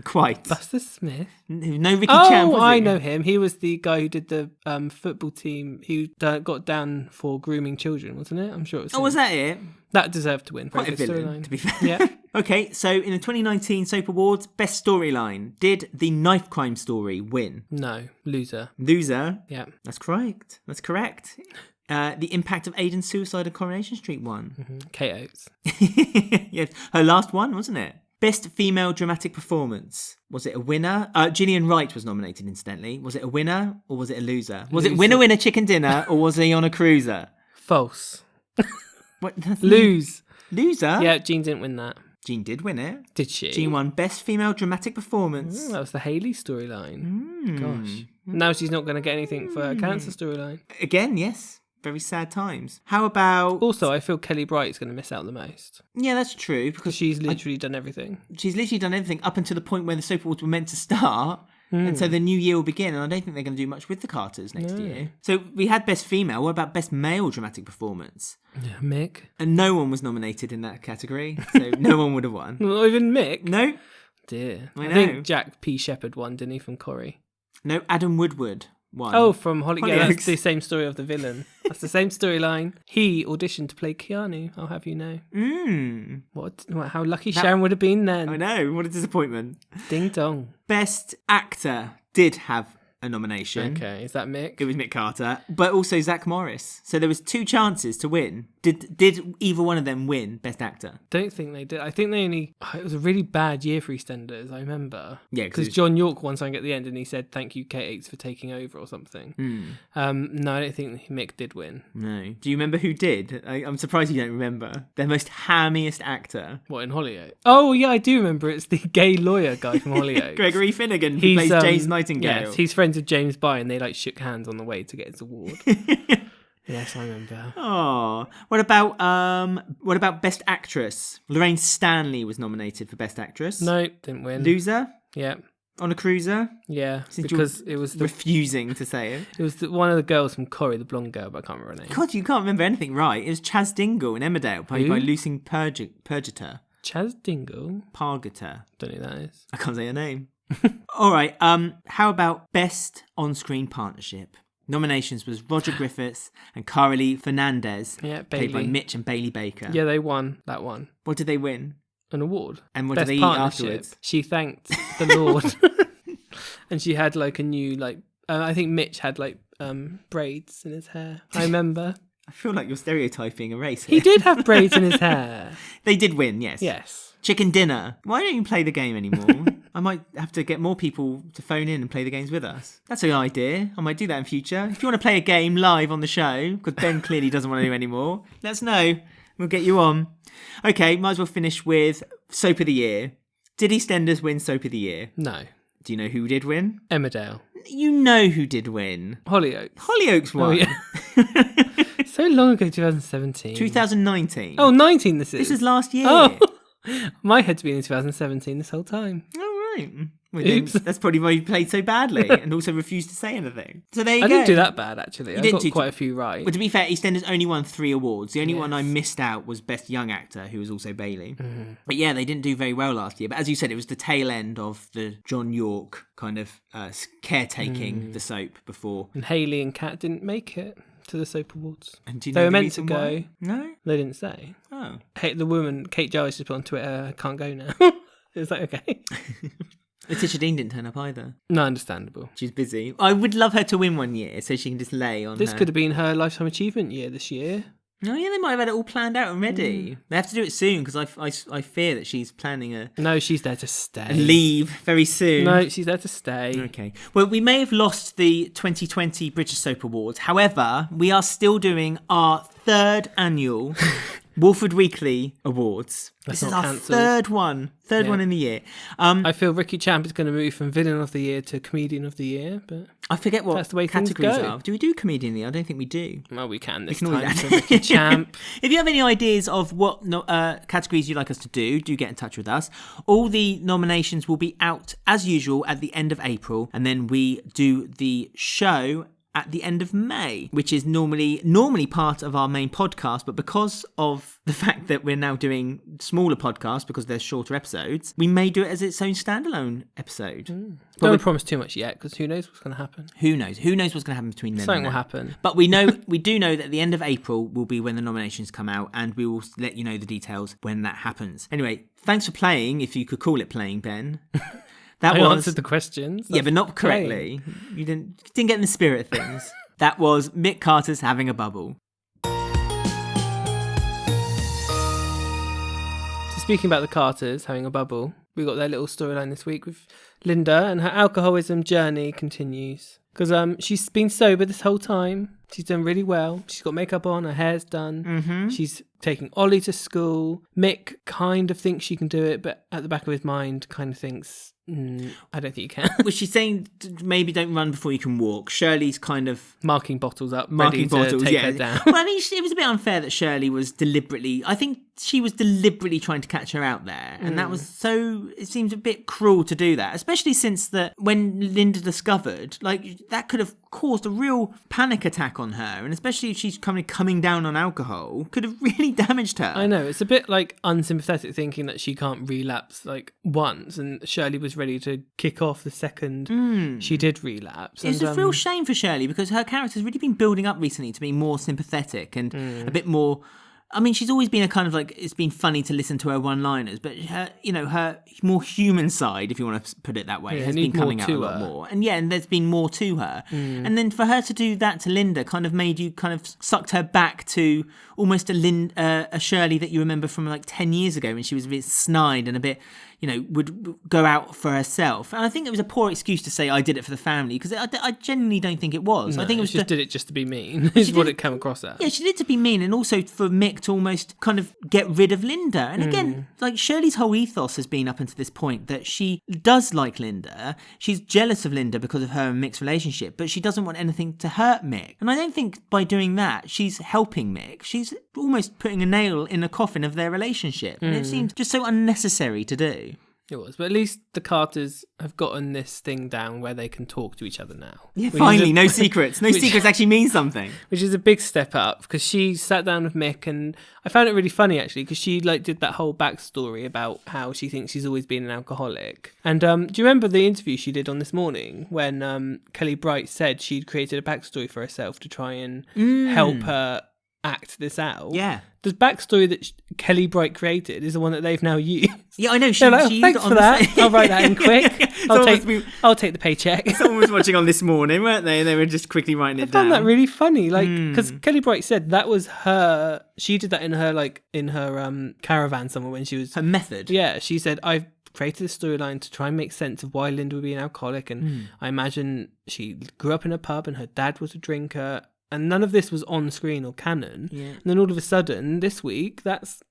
Quite. Buster Smith. No Ricky Oh, Champ, was I it? know him. He was the guy who did the football team who got down for grooming children, wasn't it? I'm sure it was. Oh, him. was that it? That deserved to win. Quite a Very good villain, storyline. to be fair. Yeah. Okay, so in the 2019 Soap Awards, Best Storyline, did the knife crime story win? No, loser. Loser? Yeah. That's correct. That's correct. The impact of Aidan's suicide on Coronation Street won. Kate Oates. Yes, her last one, wasn't it? Best female dramatic performance. Was it a winner? Gillian Wright was nominated, incidentally. Was it a winner or was it a loser? Was it winner, winner, chicken dinner, or was he on a cruiser? False. What? Lose. Loser? Yeah, Jean didn't win that. Jean did win it. Did she? Jean won Best Female Dramatic Performance. That was the Hayley storyline. Gosh. Now she's not going to get anything for her cancer storyline. Again, yes. Very sad times. How about... Also, I feel Kelly Bright's going to miss out the most. Yeah, that's true. Because she's literally done everything. She's literally done everything up until the point where the soap awards were meant to start. And so the new year will begin. And I don't think they're going to do much with the Carters next year. So we had Best Female. What about Best Male Dramatic Performance? Yeah, Mick. And no one was nominated in that category. So no one would have won. Not even Mick? No. Dear. I know. think Jack P. Shepherd won, didn't he, from Corrie? No, Adam Woodward won. Oh, from Hollyoaks. Yeah, Hollyoaks. that's the same story of the villain. That's the same storyline. He auditioned to play Keanu, I'll have you know. What? How lucky Sharon would have been then. I know, what a disappointment. Ding dong. Best Actor did have a nomination. Okay, is that Mick? It was Mick Carter, but also Zach Morris. So there was 2 chances to win. Did either one of them win Best Actor? Don't think they did. I think they only... It was a really bad year for EastEnders, I remember. Yeah, because John York won something at the end and he said, thank you, Kate Oates, for taking over or something. No, I don't think Mick did win. No. Do you remember who did? I'm surprised you don't remember. Their most hammiest actor. What, in Hollyoaks? Oh, yeah, I do remember. It's the gay lawyer guy from Hollyoaks. Gregory Finnegan, who plays James Nightingale. Yes, he's friends with James By and they shook hands on the way to get his award. Yes, I remember. Oh, what about Best Actress? Lorraine Stanley was nominated for Best Actress. No, didn't win. Loser? Yeah. On a Cruiser? Yeah, because it was refusing to say it. It was one of the girls from Corrie, the blonde girl, but I can't remember her name. God, you can't remember anything right. It was Chaz Dingle in Emmerdale, played by Lucy Purgator. Chaz Dingle? Pargator. Don't know who that is. I can't say her name. All right. How about Best On-Screen Partnership? Nominations was Roger Griffiths and Carolee Fernandez, played by Mitch and Bailey Baker. Yeah, they won that one. What did they win? An award. And what Best did they eat afterwards? She thanked the Lord. And she had a new, I think Mitch had braids in his hair. I remember. I feel like you're stereotyping a race here. He did have braids in his hair. They did win, yes. Yes. Chicken dinner. Why don't you play the game anymore? I might have to get more people to phone in and play the games with us. That's an idea. I might do that in future. If you want to play a game live on the show, because Ben clearly doesn't want to do anymore, let us know. We'll get you on. Okay, might as well finish with Soap of the Year. Did EastEnders win Soap of the Year? No. Do you know who did win? Emmerdale. You know who did win. Hollyoaks. Hollyoaks won. Oh, yeah. So long ago, 2017. 2019. Oh, 19 this is. This is last year. Oh, my head's been in 2017 this whole time. Oh, right. Well, Oops. That's probably why you played so badly and also refused to say anything. So there you go. I didn't do that bad, actually. I got quite a few right. But to be fair, EastEnders only won 3 awards. The only one I missed out was Best Young Actor, who was also Bailey. But yeah, they didn't do very well last year. But as you said, it was the tail end of the John York kind of caretaking the soap before. And Hayley and Kat didn't make it to the Soap Awards. And do you they know were the meant to reason go. why? No? They didn't say. Oh. Hey, the woman, Kate Jarvis, just put on Twitter, can't go now. It was like, okay. Letitia Dean didn't turn up either. No, understandable. She's busy. I would love her to win one year so she can just lay on This her. could have been her Lifetime Achievement year this year. Oh yeah, they might have had it all planned out and ready. They have to do it soon because I fear that she's planning a No, she's there to stay. leave very soon. No, she's there to stay. Okay. Well, we may have lost the 2020 British Soap Awards. However, we are still doing our 3rd annual Walford Weekly Awards. That's this is not our cancelled. third one in the year. I feel Ricky Champ is going to move from Villain of the Year to Comedian of the Year, but I forget what that's the way things categories go. are. Do we do Comedian of the Year? I don't think we do. Well, we can this can always time add- for Ricky Champ. If you have any ideas of what categories you'd like us to do get in touch with us. All the nominations will be out as usual at the end of April, and then we do the show at the end of May, which is normally part of our main podcast, but because of the fact that we're now doing smaller podcasts because they're shorter episodes, we may do it as its own standalone episode. Don't promise too much yet, because who knows what's going to happen. Who knows what's going to happen between then Something and will now. happen. But we do know that at the end of April will be when the nominations come out, and we will let you know the details when that happens. Anyway, thanks for playing, if you could call it playing, Ben. I answered the questions. Yeah, but not That's correctly. You didn't get in the spirit of things. That was Mick Carter's Having a Bubble. So speaking about the Carters having a bubble, we got their little storyline this week with Linda, and her alcoholism journey continues. Because she's been sober this whole time. She's done really well. She's got makeup on, her hair's done. Mm-hmm. She's taking Ollie to school. Mick kind of thinks she can do it, but at the back of his mind kind of thinks, I don't think you can. Was she saying maybe don't run before you can walk? Shirley's kind of marking bottles up, ready to take her down. Well, I mean, it was a bit unfair that Shirley was deliberately... I think she was deliberately trying to catch her out there. And that was so... It seems a bit cruel to do that, especially since that when Linda discovered, like, that could have caused a real panic attack on her. And especially if she's coming down on alcohol, could have really damaged her. I know. It's a bit, like, unsympathetic thinking that she can't relapse, like, once. And Shirley was ready to kick off the second she did relapse. It's a real shame for Shirley because her character's really been building up recently to be more sympathetic and a bit more... I mean, she's always been a kind of like, it's been funny to listen to her one-liners, but her, her more human side, if you want to put it that way, has been coming out a lot more. And and there's been more to her. And then for her to do that to Linda kind of made you kind of sucked her back to almost a Shirley that you remember from like 10 years ago when she was a bit snide and a bit, would go out for herself. And I think it was a poor excuse to say I did it for the family because I genuinely don't think it was. No, I think it was just did it just to be mean is what it came across as. Yeah, she did it to be mean and also for Mick to almost kind of get rid of Linda. And again, like Shirley's whole ethos has been up until this point that she does like Linda. She's jealous of Linda because of her and Mick's relationship, but she doesn't want anything to hurt Mick. And I don't think by doing that, she's helping Mick. She's almost putting a nail in the coffin of their relationship. And it seems just so unnecessary to do. It was, but at least the Carters have gotten this thing down where they can talk to each other now. Yeah, finally, no secrets. No secrets actually mean something. Which is a big step up because she sat down with Mick and I found it really funny actually because she did that whole backstory about how she thinks she's always been an alcoholic. And do you remember the interview she did on This Morning when Kelly Bright said she'd created a backstory for herself to try and help her act this out? Yeah. The backstory that Kelly Bright created is the one that they've now used. Yeah, I know. She thanks for that. I'll write that in quick. I'll take the paycheck. Someone was watching on This Morning, weren't they? They were just quickly writing it down. I found that really funny, because Kelly Bright said that was her. She did that in her caravan somewhere when she was her method. Yeah, she said I've created a storyline to try and make sense of why Linda would be an alcoholic, and I imagine she grew up in a pub and her dad was a drinker. And none of this was on screen or canon. Yeah. And then all of a sudden, this week, that's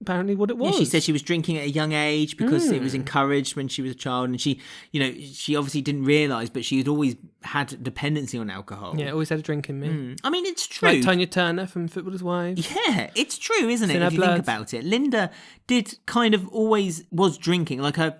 apparently what it was. Yeah, she said she was drinking at a young age because it was encouraged when she was a child. And she, she obviously didn't realise, but she had always had dependency on alcohol. Yeah, always had a drink in me. I mean, it's true. Like Tanya Turner from Footballer's Wives. Yeah, it's true, isn't it? If you think about it. Linda did kind of always was drinking. Like her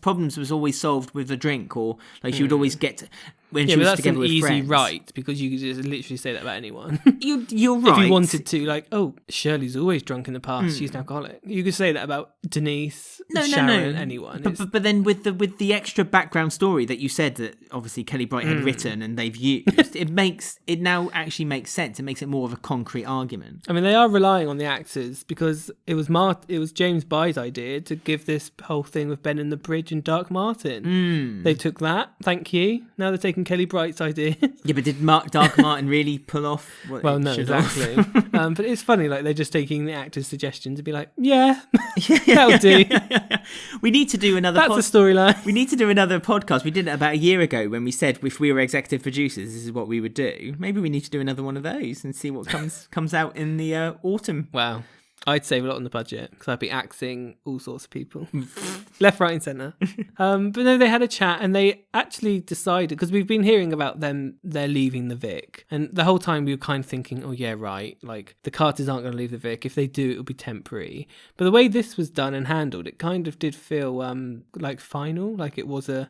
problems was always solved with a drink or like she would always get... When she was together with friends. That's an easy right because you could just literally say that about anyone. You're right. If you wanted to, like, oh, Shirley's always drunk in the past. She's an alcoholic. You could say that about Denise, Sharon, anyone. But then with the extra background story that you said that obviously Kelly Bright had written and they've used, it now actually makes sense. It makes it more of a concrete argument. I mean, they are relying on the actors because it was James By's idea to give this whole thing with Ben and the Bridge and Dark Martin. They took that. Thank you. Now they're taking Kelly Bright's idea. Yeah, but did Dark Martin really pull off what well, no, exactly. But it's funny, like, they're just taking the actors' suggestions to be like, that'll do. We need to do another... That's a storyline. We need to do another podcast. We did it about a year ago when we said if we were executive producers, this is what we would do. Maybe we need to do another one of those and see what comes out in the autumn. Wow. I'd save a lot on the budget because I'd be axing all sorts of people. Left, right and centre. But no, they had a chat and they actually decided, because we've been hearing about they're leaving the Vic. And the whole time we were kind of thinking, oh yeah, right, like the Carters aren't going to leave the Vic. If they do, it'll be temporary. But the way this was done and handled, it kind of did feel like final, like it was a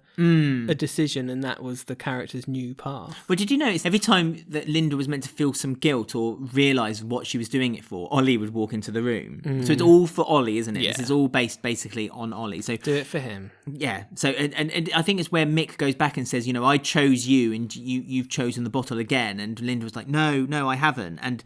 decision and that was the character's new path. Well, did you notice every time that Linda was meant to feel some guilt or realise what she was doing it for, Ollie would walk into the the room. So it's all for Ollie, isn't it? Yeah. This is all based basically on Ollie. So do it for him. yeah. So and I think it's where Mick goes back and says, I chose you and you've chosen the bottle again. And Linda was like, no, I haven't. And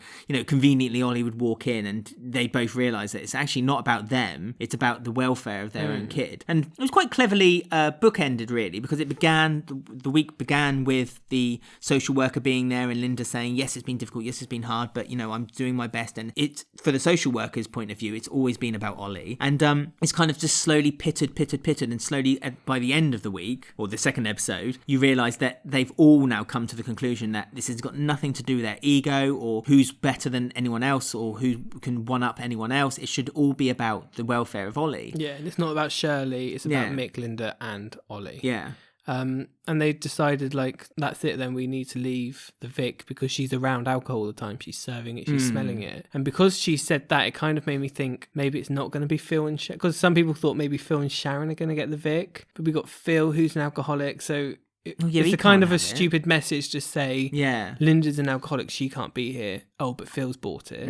conveniently Ollie would walk in and they both realise that it's actually not about them. It's about the welfare of their own kid. And it was quite cleverly bookended, really, because it began, the week began with the social worker being there and Linda saying, yes, it's been difficult, yes, it's been hard, but, I'm doing my best. And it's, for the social worker's point of view, it's always been about Ollie. And it's kind of just slowly pitted, and slowly, by the end of the week, or the second episode, you realise that they've all now come to the conclusion that this has got nothing to do with their ego, or who's better than anyone else, or who can one-up anyone else. It should all be about the welfare of Ollie. Yeah, and it's not about Shirley, it's about Mick, Linda and Ollie. Yeah. And they decided, that's it then, we need to leave the Vic because she's around alcohol all the time, she's serving it, she's smelling it. And because she said that, it kind of made me think maybe it's not going to be Phil and Sharon, because some people thought maybe Phil and Sharon are going to get the Vic, but we got Phil, who's an alcoholic, so it's a kind of a stupid message to say, Linda's an alcoholic, she can't be here. Oh, but Phil's bought it.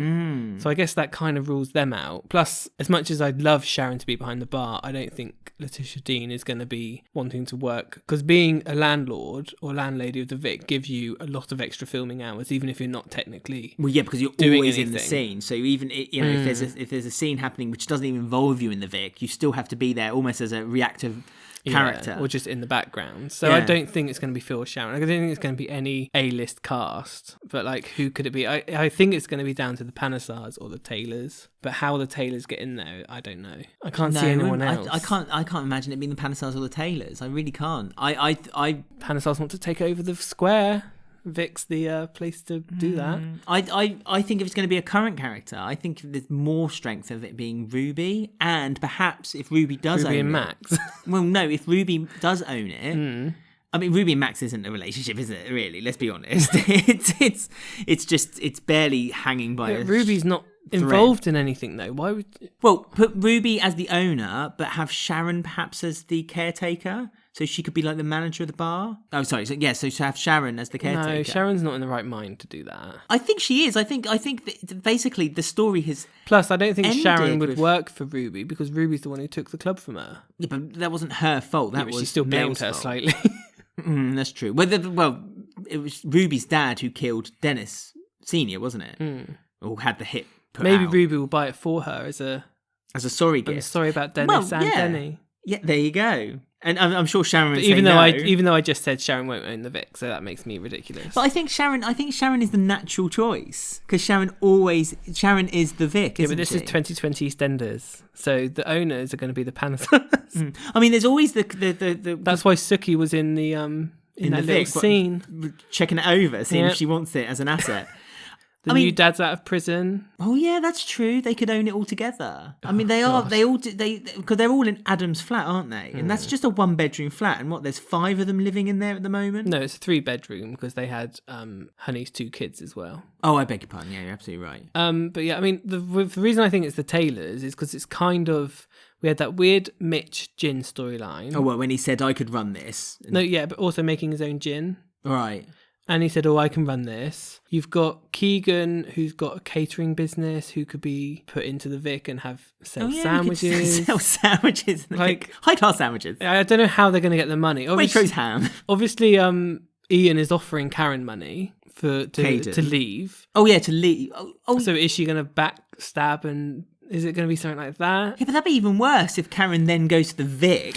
So I guess that kind of rules them out. Plus, as much as I'd love Sharon to be behind the bar, I don't think Letitia Dean is going to be wanting to work. Because being a landlord or landlady of the Vic gives you a lot of extra filming hours, even if you're not technically because you're doing always anything in the scene. So even if there's a scene happening which doesn't even involve you in the Vic, you still have to be there almost as a reactive character, or just in the background. So I don't think it's going to be Phil or Sharon. I don't think it's going to be any A-list cast. But who could it be? I think it's going to be down to the Panesars or the Taylors. But how the Taylors get in there, I don't know. I can't see anyone else. I can't imagine it being the Panesars or the Taylors. I really can't. Panesars want to take over the square. Vic's the place to do that. I think if it's going to be a current character, I think there's more strength of it being Ruby, and perhaps if Ruby does Ruby own and it. Max. Well, no, if Ruby does own it. I mean, Ruby and Max isn't a relationship, is it? Really, let's be honest. It's barely hanging by. Ruby's not involved in anything though. Why would? Well, put Ruby as the owner, but have Sharon perhaps as the caretaker. So she could be like the manager of the bar? Oh, sorry. So to have Sharon as the caretaker. No, Sharon's not in the right mind to do that. I think she is. I think that basically the story has... Plus, I don't think Sharon would work for Ruby because Ruby's the one who took the club from her. Yeah, but that wasn't her fault. That was she still blamed her fault. Slightly. That's true. Well, it was Ruby's dad who killed Dennis Senior, wasn't it? Or had the hit put Maybe out. Ruby will buy it for her as a sorry gift. I'm sorry about Dennis and Denny. Yeah, there you go. And I'm sure Sharon would even say though no. even though I just said Sharon won't own the Vic, so that makes me ridiculous. But I think Sharon is the natural choice because Sharon is the Vic. Yeah, but this is 2020 EastEnders, so the owners are going to be the Panesars. I mean, there's always the That's why Suki was in the in that little Vic, scene, checking it over, seeing if she wants it as an asset. The new dad's out of prison. Oh yeah, that's true. They could own it all together. I mean, because they're all in Adam's flat, aren't they? And that's just a 1-bedroom flat. And there's 5 of them living in there at the moment. No, it's a 3-bedroom because they had Honey's 2 kids as well. Oh, I beg your pardon. Yeah, you're absolutely right. But yeah, I mean, the reason I think it's the Taylors is because it's kind of. We had that weird Mitch gin storyline. Oh well, when he said I could run this. No, yeah, but also making his own gin. Right. And he said, I can run this. You've got Keegan, who's got a catering business, who could be put into the Vic and sell sandwiches. Sell sandwiches. High-class sandwiches. I don't know how they're going to get the money. Waitrose ham. Obviously, Ian is offering Karen money to leave. Oh, yeah, to leave. Oh. So is she going to backstab and... Is it going to be something like that? Yeah, but that'd be even worse if Karen then goes to the Vic.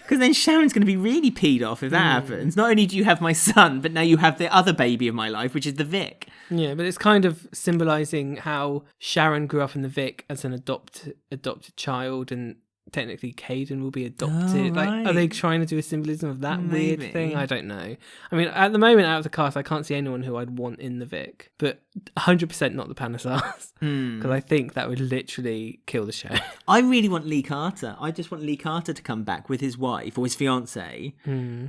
Because then Sharon's going to be really peed off if that happens. Not only do you have my son, but now you have the other baby of my life, which is the Vic. Yeah, but it's kind of symbolising how Sharon grew up in the Vic as an adopted child, and technically Caden will be adopted. Oh, right. Are they trying to do a symbolism of that weird thing? I don't know. I mean, at the moment, out of the cast, I can't see anyone who I'd want in the Vic, but 100% not the Panesars, because I think that would literally kill the show. I really want Lee Carter. I just want Lee Carter to come back with his wife or his fiancée.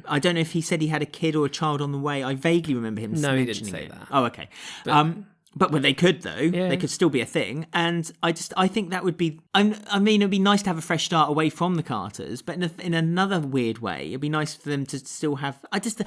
I don't know if he said he had a kid or a child on the way. I vaguely remember him mentioning he didn't say it. that. Oh, okay. But, But well, they could though. Yeah. They could still be a thing, and I think that would be. I mean, it'd be nice to have a fresh start away from the Carters, but in another weird way, it'd be nice for them to still have. I just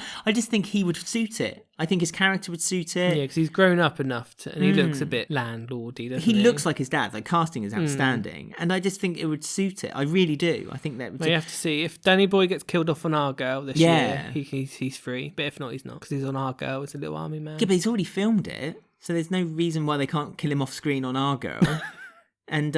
think he would suit it. I think his character would suit it. Yeah, because he's grown up enough, and he looks a bit landlordy, doesn't he? He looks like his dad. Like, casting is outstanding, and I just think it would suit it. I really do. I think that. You have to see if Danny Boy gets killed off on Argyle this year. He's free, but if not, he's not, because he's on Argyle as a little army man. Yeah, but he's already filmed it. So there's no reason why they can't kill him off screen on Argo and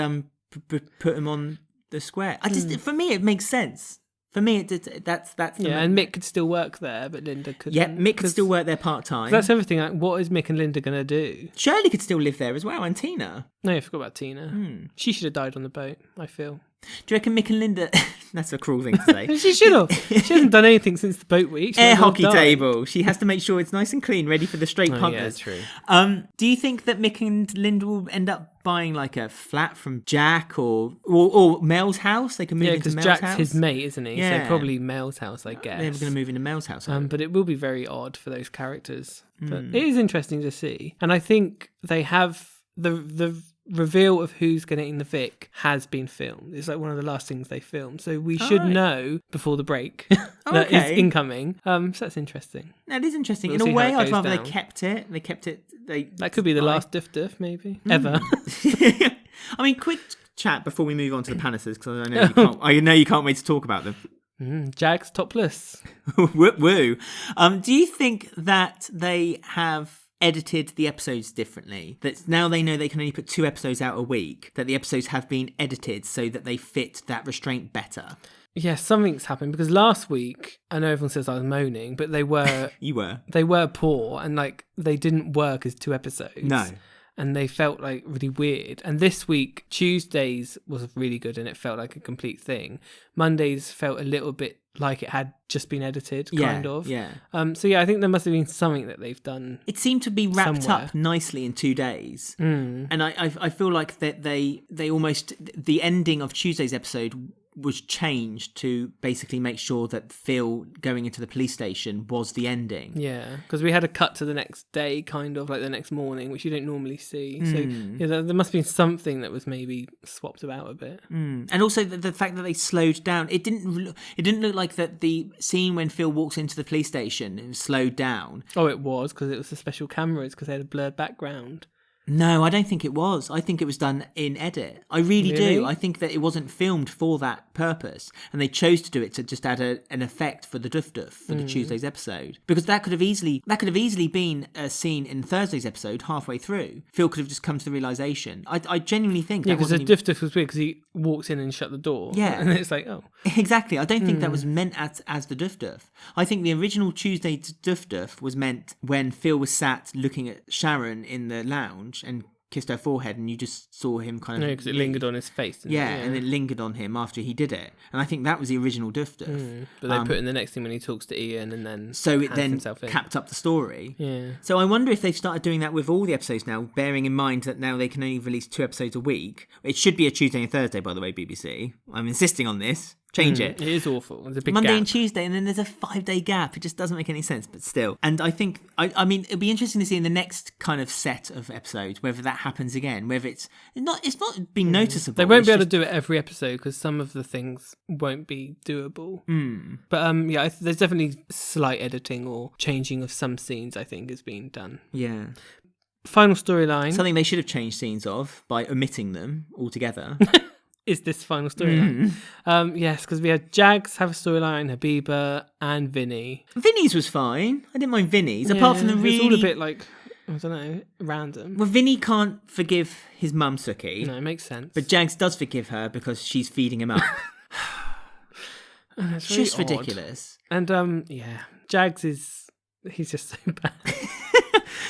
put him on the square. For me, it makes sense. For me, that's and Mick could still work there, but Linda couldn't. Yeah, Mick could still work there part-time. That's everything. Like, what is Mick and Linda going to do? Shirley could still live there as well, and Tina. No, I forgot about Tina. She should have died on the boat, I feel. Do you reckon Mick and Linda... That's a cruel thing to say. She should have. She hasn't done anything since the boat week. Air hockey table. She has to make sure it's nice and clean, ready for the straight punters. Yeah, true. Do you think that Mick and Linda will end up buying like a flat from Jack or Mel's house? They can move into Mel's Jack's house. His mate, isn't he? Yeah. So probably Mel's house, I guess. They're going to move into Mel's house. But it will be very odd for those characters. But it is interesting to see. And I think they have the reveal of who's getting the Vic has been filmed. It's like one of the last things they filmed. So we should know before the break that is incoming. So that's interesting. That is interesting. In a way, I'd rather they kept it. That could be the last Duff maybe ever. I mean, quick chat before we move on to the Pannisers, because I know you can't wait to talk about them. Jags topless. Woo. Do you think that they have edited the episodes differently, that now they know they can only put 2 episodes out a week, that the episodes have been edited so that they fit that restraint better? Yes, something's happened, because last week, I know everyone says I was moaning, but they were they were poor, and like they didn't work as 2 episodes. No. And they felt like really weird. And this week, Tuesdays was really good and it felt like a complete thing. Mondays felt a little bit like it had just been edited, kind of. Yeah. So yeah, I think there must have been something that they've done. It seemed to be wrapped up nicely in 2 days. And I feel like that they almost, the ending of Tuesday's episode was changed to basically make sure that Phil going into the police station was the ending. Yeah, because we had a cut to the next day, kind of like the next morning, which you don't normally see. So yeah, there must have been something that was maybe swapped about a bit. And also the fact that they slowed down. It didn't look like that the scene when Phil walks into the police station, it was slowed down. Oh, it was, because it was the special cameras, because they had a blurred background. No, I don't think it was. I think it was done in edit. I really do. I think that it wasn't filmed for that purpose, and they chose to do it to just add an effect for the duff for the Tuesday's episode, because that could have easily been a scene in Thursday's episode halfway through. Phil could have just come to the realization. I genuinely think that because the duff was weird, because he walks in and shut the door. Yeah, and it's like, oh, exactly. I don't think that was meant as the duff. I think the original Tuesday's duff was meant when Phil was sat looking at Sharon in the lounge and kissed her forehead, and you just saw him kind of... No, because it lingered on his face. And it lingered on him after he did it. And I think that was the original duff. But they put in the next thing when he talks to Ian, and then so it then capped up the story. Yeah. So I wonder if they've started doing that with all the episodes now, bearing in mind that now they can only release 2 episodes a week. It should be a Tuesday and Thursday, by the way, BBC. I'm insisting on this. Change it. It is awful. There's a big Monday gap. and Tuesday, and then there's a 5-day gap. It just doesn't make any sense, but still. And I think, I mean, it'd be interesting to see in the next kind of set of episodes whether that happens again, whether it's not been noticeable. They won't be able to do it every episode because some of the things won't be doable. But yeah, there's definitely slight editing or changing of some scenes, I think, is being done. Yeah. Final storyline. Something they should have changed scenes of by omitting them altogether. Is this final storyline? Yes, because we had Jags have a storyline, Habiba and Vinny. Vinny's was fine. I didn't mind Vinny's, apart from the really... It's all a bit like, I don't know, random. Well, Vinny can't forgive his mum, Suki. No, it makes sense. But Jags does forgive her because she's feeding him up. It's just really ridiculous. And yeah, Jags he's just so bad.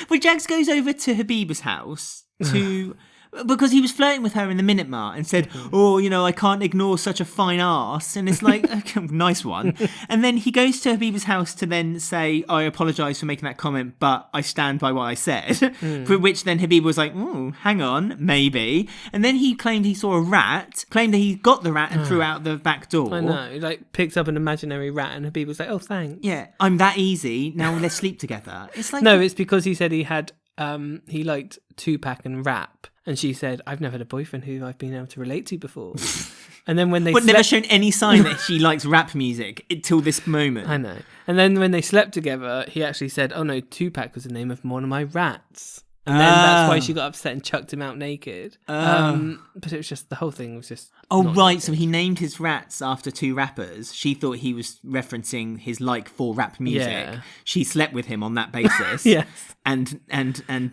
Well, Jags goes over to Habiba's house to... Because he was flirting with her in the Minute Mart and said, oh, you know, I can't ignore such a fine arse. And it's like, okay, nice one. And then he goes to Habiba's house to then say, I apologise for making that comment, but I stand by what I said. For which then Habiba was like, oh, hang on, maybe. And then he claimed he saw a rat, claimed that he got the rat and threw out the back door. I know, he like picked up an imaginary rat and Habiba was like, oh, thanks. Yeah, I'm that easy, now let's sleep together. It's like... No, it's because he said he had he liked Tupac and rap. And she said, I've never had a boyfriend who I've been able to relate to before. And then when they never shown any sign that she likes rap music till this moment. I know. And then when they slept together, he actually said, oh no, Tupac was the name of one of my rats. And then that's why she got upset and chucked him out naked. But it was just, the whole thing was just... Oh, right. Naked. So he named his rats after two rappers. She thought he was referencing his like for rap music. Yeah. She slept with him on that basis. Yes. And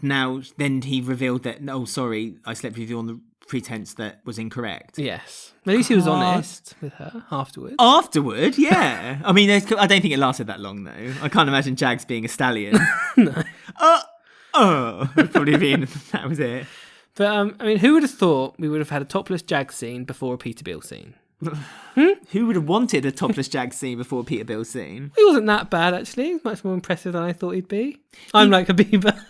now then he revealed that, oh, sorry, I slept with you on the pretense that was incorrect. Yes. At least he was honest with her afterwards. Afterward, yeah. I mean, I don't think it lasted that long, though. I can't imagine Jags being a stallion. No. Probably being that was it. But I mean, who would have thought we would have had a topless Jag scene before a Peterbilt scene? Who would have wanted a topless Jag scene before a Peterbilt scene? He wasn't that bad actually. He was much more impressive than I thought he'd be. I'm like Habiba.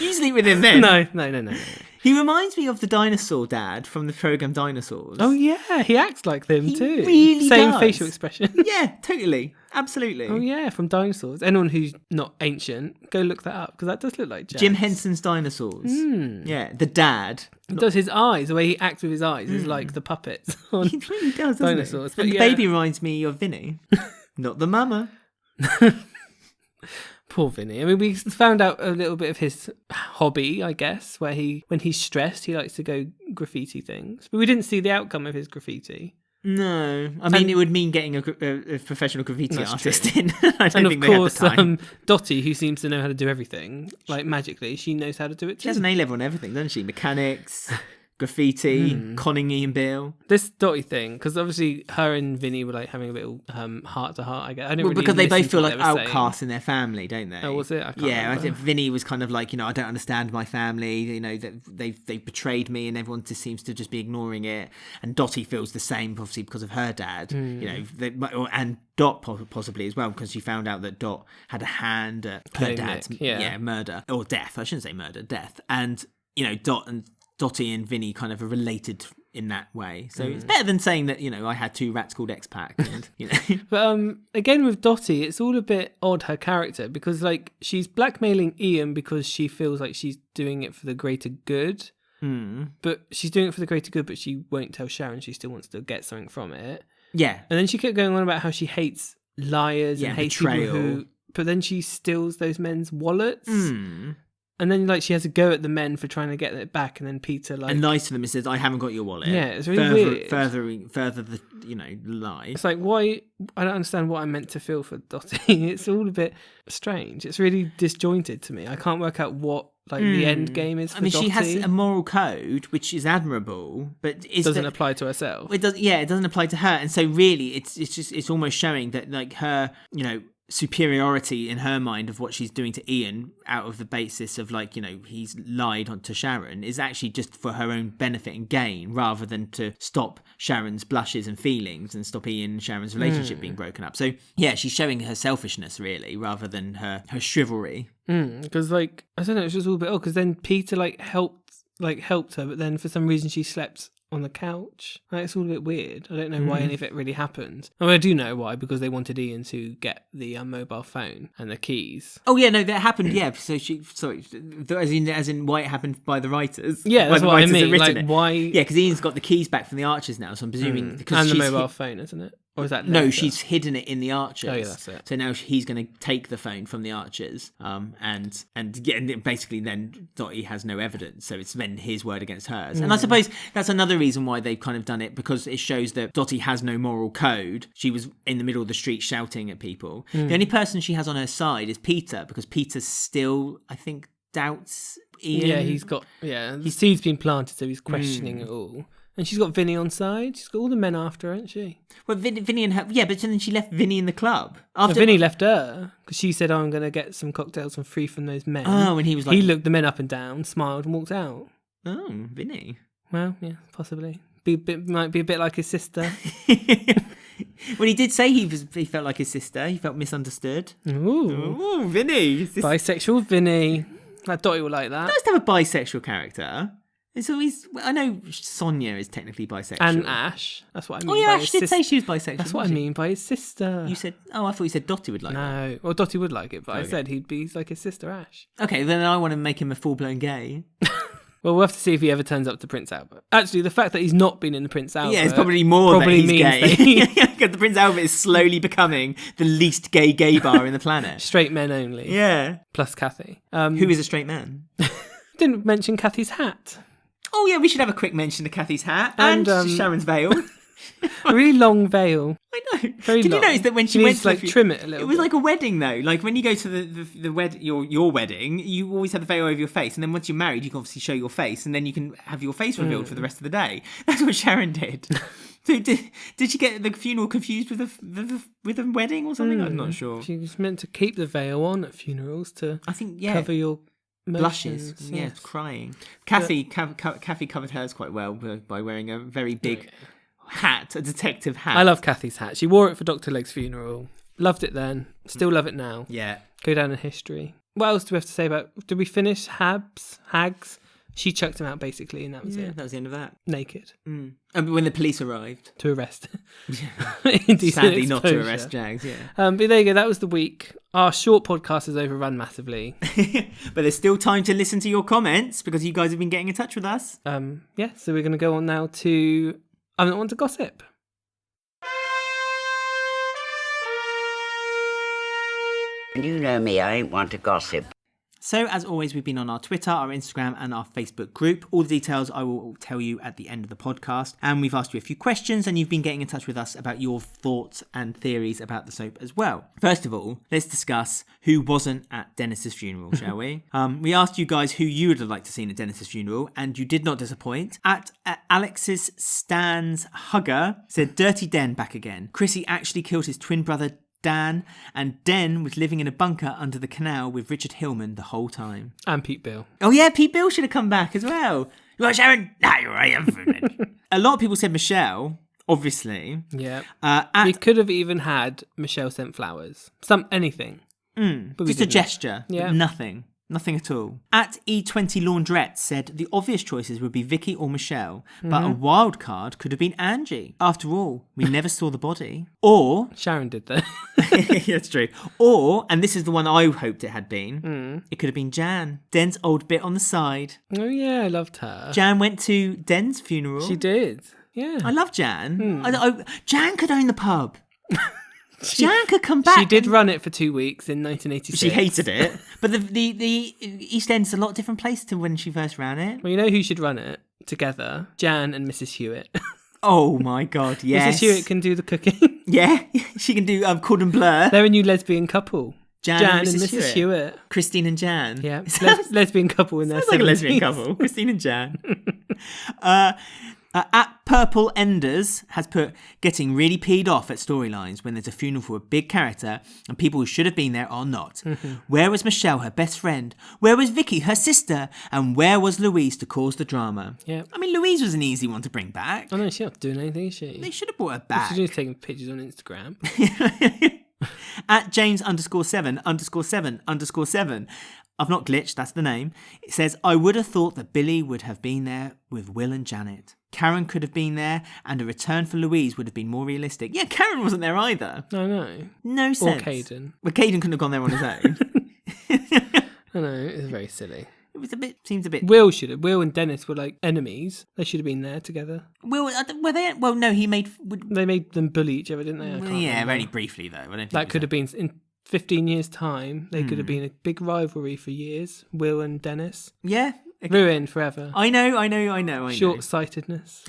You sleep with him then? No. He reminds me of the dinosaur dad from the program Dinosaurs. Oh yeah, he acts like them too. Really Same does. facial expression. Yeah, totally. Absolutely. Oh yeah, from Dinosaurs. Anyone who's not ancient, go look that up because that does look like Jags. Jim Henson's Dinosaurs. Yeah, the dad. He does his eyes, the way he acts with his eyes is like the puppets on He really does, Dinosaurs. And the baby reminds me of Vinny, not the mama. Poor Vinny. I mean, we found out a little bit of his hobby, I guess, where when he's stressed, he likes to go graffiti things. But we didn't see the outcome of his graffiti. No, I mean, it would mean getting a professional graffiti artist in. I don't and think of course, they had the time. Dotty, who seems to know how to do everything, like magically, she knows how to do it too. She has an A-level on everything, doesn't she? Mechanics, graffiti, conning Ian Beale. This Dotty thing, because obviously her and Vinny were like having a little heart-to-heart, I guess. Because they both feel like outcasts in their family, don't they? Oh, was it? I can't remember. I think Vinny was kind of like, I don't understand my family, that they've betrayed me and everyone just seems to just be ignoring it. And Dotty feels the same, obviously, because of her dad, and Dot possibly as well, because she found out that Dot had a hand at her dad's murder, or death. I shouldn't say murder, death. And, Dotty and Vinny kind of are related in that way. So it's better than saying that, I had two rats called X-Pac. And, But again, with Dotty, it's all a bit odd, her character, because like she's blackmailing Ian because she feels like she's doing it for the greater good. But she's doing it for the greater good, but she won't tell Sharon she still wants to get something from it. Yeah. And then she kept going on about how she hates liars and hates betrayal. people who... But then she steals those men's wallets. And then, she has a go at the men for trying to get it back, and then Peter, and lies to them and says, "I haven't got your wallet." Yeah, it's really weird. Further the lie. It's like, why? I don't understand what I'm meant to feel for Dotty. It's all a bit strange. It's really disjointed to me. I can't work out what the end game is for Dotty. She has a moral code, which is admirable, but it doesn't apply to herself. It does. Yeah, it doesn't apply to her, and so really, it's almost showing that her, superiority in her mind of what she's doing to Ian out of the basis of he's lied on to Sharon is actually just for her own benefit and gain rather than to stop Sharon's blushes and feelings and stop Ian and Sharon's relationship being broken up. So yeah, she's showing her selfishness really rather than her chivalry. Because I don't know, it's just all a bit odd because then Peter helped her, but then for some reason she slept on the couch. It's all a bit weird. I don't know why any of it really happened. I mean, I do know why, because they wanted Ian to get the mobile phone and the keys. Oh yeah, no, that happened. Yeah, so as in why it happened by the writers. Yeah, that's what I mean. Why? Yeah, because Ian's got the keys back from the Archers now, so I'm presuming because and the mobile phone, isn't it? Or is that later? No, she's hidden it in the Archers. Oh yeah, that's it. So now he's going to take the phone from the Archers, and basically then Dotty has no evidence, so it's then his word against hers. And I suppose that's another reason why they've kind of done it, because it shows that Dotty has no moral code. She was in the middle of the street shouting at people. The only person she has on her side is Peter, because Peter still, I think, doubts Ian. Yeah, the seed's been planted, so he's questioning it all. And she's got Vinny on side. She's got all the men after her, hasn't she? Well, Vinny and her... Yeah, but then she left Vinny in the club. Vinny left her, because she said, I'm going to get some cocktails and free from those men. Oh, and he was like... He looked the men up and down, smiled and walked out. Oh, Vinny. Well, yeah, possibly. Might be a bit like his sister. Well, he did say he felt like his sister. He felt misunderstood. Ooh, Vinny. Bisexual Vinny. That Dotty will like that. Nice to have a bisexual character. It's always... I know Sonia is technically bisexual. And Ash. That's what I mean. Oh, yeah, by Ash his did say she was bisexual. That's what I mean by his sister. You said... Oh, I thought you said Dotty would like that. No. Well, Dotty would like it, but I Okay. said he's like his sister, Ash. Okay, then I want to make him a full-blown gay. Well, we'll have to see if he ever turns up to Prince Albert. Actually, the fact that he's not been in the Prince Albert... Yeah, it's probably more that he's means gay. Because the Prince Albert is slowly becoming the least gay bar in the planet. Straight men only. Yeah. Plus Kathy. Who is a straight man? Didn't mention Kathy's hat. Oh, yeah, we should have a quick mention to Kathy's hat and And Sharon's veil. A really long veil. I know. Very Did long. you notice that when she You went need to to like trim it a little It was bit. like a wedding, though. Like when you go to your wedding, you always have the veil over your face, and then once you're married, you can obviously show your face, and then you can have your face revealed for the rest of the day. That's what Sharon did. So did she get the funeral confused with a wedding or something? I'm not sure. She was meant to keep the veil on at funerals to I think cover your blushes. emotions. Yeah, crying. Kathy covered hers quite well by wearing a very big hat, a detective hat. I love Kathy's hat. She wore it for Dr. Leg's funeral. Loved it then. Still love it now. Yeah. Go down in history. What else do we have to say about... Did we finish Hags? She chucked him out basically, and that was it. That was the end of that. Naked. And when the police arrived. To arrest. Sadly not to arrest Jags, yeah. But there you go. That was the week. Our short podcast has overrun massively. But there's still time to listen to your comments because you guys have been getting in touch with us. Yeah, so we're going to go on now to... I don't want to gossip. You know me, I ain't want to gossip. So, as always, we've been on our Twitter, our Instagram, and our Facebook group. All the details I will tell you at the end of the podcast. And we've asked you a few questions, and you've been getting in touch with us about your thoughts and theories about the soap as well. First of all, let's discuss who wasn't at Dennis's funeral, shall we? We asked you guys who you would have liked to see at Dennis's funeral, and you did not disappoint. At Alex's Stan's Hugger said, Dirty Den back again. Chrissy actually killed his twin brother Dan, and Den was living in a bunker under the canal with Richard Hillman the whole time. And Pete Bill. Oh yeah, Pete Bill should have come back as well. You right, Sharon? No, you're right. A lot of people said Michelle, obviously. Yeah. We could have even had Michelle sent flowers. Anything. But just a gesture. Yeah. Nothing at all. At E20 Laundrette said the obvious choices would be Vicky or Michelle, but a wild card could have been Angie. After all, we never saw the body. Or... Sharon did that. That's true. Or, and this is the one I hoped it had been, it could have been Jan. Den's old bit on the side. Oh yeah, I loved her. Jan went to Den's funeral. She did. Yeah. I love Jan. Jan could own the pub. Jan could come back. She did run it for 2 weeks in 1986. She hated it. But the East End's a lot different place to when she first ran it. Well, you know who should run it together? Jan and Mrs. Hewitt. Oh my God, yes. Mrs. Hewitt can do the cooking. Yeah, she can do cordon bleu. They're a new lesbian couple. Jan and Mrs. Hewitt. Christine and Jan. Yeah, lesbian couple in their 70s. Sounds like a lesbian couple. Christine and Jan. At Purple Enders has put getting really peed off at storylines when there's a funeral for a big character and people who should have been there are not. Where was Michelle, her best friend? Where was Vicky, her sister? And where was Louise to cause the drama? Yeah. I mean, Louise was an easy one to bring back. Oh no, she's not doing anything, is she? They should have brought her back. She's just taking pictures on Instagram. At James_7_7_7. I've not glitched, that's the name. It says, I would have thought that Billy would have been there with Will and Janet. Karen could have been there, and a return for Louise would have been more realistic. Yeah, Karen wasn't there either. No. No sense. Or Caden. Well, Caden couldn't have gone there on his own. I know, it's very silly. Seems a bit... Will and Dennis were like enemies. They should have been there together. Were they? Well, no, he made... They made them bully each other, didn't they? Yeah, only briefly, though. I don't think that could have been... In 15 years' time, they could have been a big rivalry for years. Will and Dennis. Yeah. Ruined forever. I know. Short-sightedness.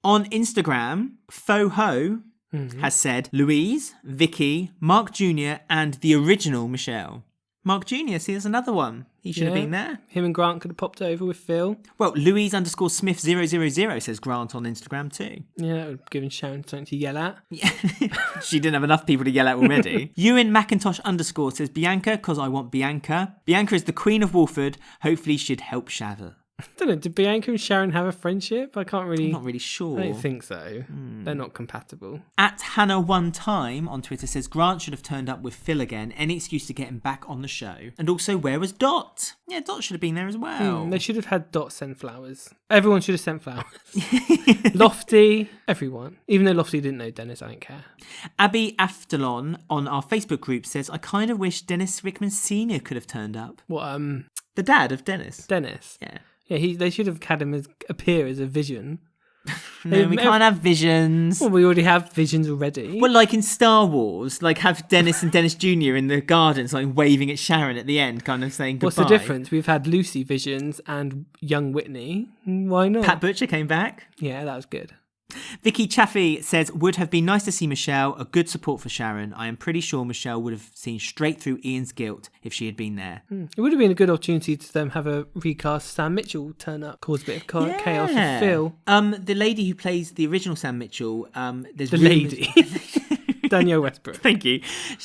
On Instagram, Foho has said Louise, Vicky, Mark Jr. and the original Michelle. Mark Jr., see, there's another one. He should have been there. Him and Grant could have popped over with Phil. Well, Louise_Smith000 says Grant on Instagram too. Yeah, that would have given Sharon something to yell at. Yeah. She didn't have enough people to yell at already. Ewan Macintosh_ says Bianca, because I want Bianca. Bianca is the Queen of Walford. Hopefully she'd help Shaver. I don't know, did Bianca and Sharon have a friendship? I'm not really sure. I don't think so. They're not compatible. At Hannah One Time on Twitter says Grant should have turned up with Phil again. Any excuse to get him back on the show. And also, where was Dot? Yeah, Dot should have been there as well. They should have had Dot send flowers. Everyone should have sent flowers. Lofty, everyone. Even though Lofty didn't know Dennis, I don't care. Abby Aftalon on our Facebook group says, I kind of wish Dennis Rickman Sr. could have turned up. What, The dad of Dennis. Dennis? Yeah. Yeah, they should have had him appear as a vision. No, we can't have visions. Well, we already have visions already. Well, like in Star Wars, like have Dennis and Dennis Jr. in the gardens, like waving at Sharon at the end, kind of saying goodbye. What's the difference? We've had Lucy visions and young Whitney. Why not? Pat Butcher came back. Yeah, that was good. Vicky Chaffee says, would have been nice to see Michelle, a good support for Sharon. I am pretty sure Michelle would have seen straight through Ian's guilt if she had been there. It would have been a good opportunity to them have a recast Sam Mitchell turn up, cause a bit of chaos with Phil. The lady who plays the original Sam Mitchell, there's The lady. Danielle Westbrook. Thank you.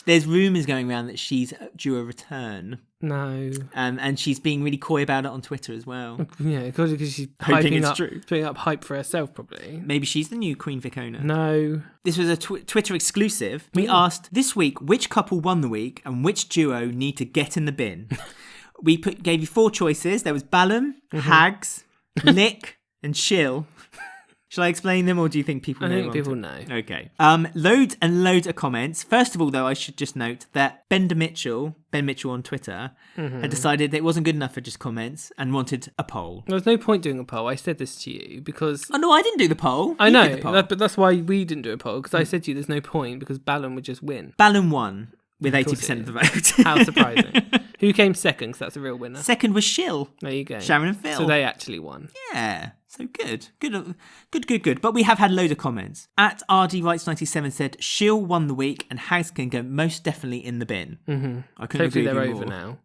There's rumours going around that she's due a return. No. And she's being really coy about it on Twitter as well. Yeah, because she's Hoping it's putting up hype for herself, probably. Maybe she's the new Queen Vic owner. No. This was a Twitter exclusive. We asked this week which couple won the week and which duo need to get in the bin. We gave you 4 choices. There was Ballum, Hags, Lick, and Shill. Shall I explain them, or do you think people know? I think people know. Okay. Loads and loads of comments. First of all, though, I should just note that Ben Mitchell on Twitter, had decided that it wasn't good enough for just comments and wanted a poll. There was no point doing a poll. I said this to you because... Oh, no, I didn't do the poll. I You know, did the poll. but that's why we didn't do a poll, because I said to you there's no point because Ballon would just win. Ballum won with Of course 80% of it the is. vote. How surprising. Who came second? Because that's a real winner. Second was Shill. There you go. Sharon and Phil. So they actually won. Yeah, so good. Good. But we have had loads of comments. At RD Rights 97 said, Shill won the week and Hags can go most definitely in the bin. Mm-hmm. I couldn't Hopefully agree they're with you over more. now.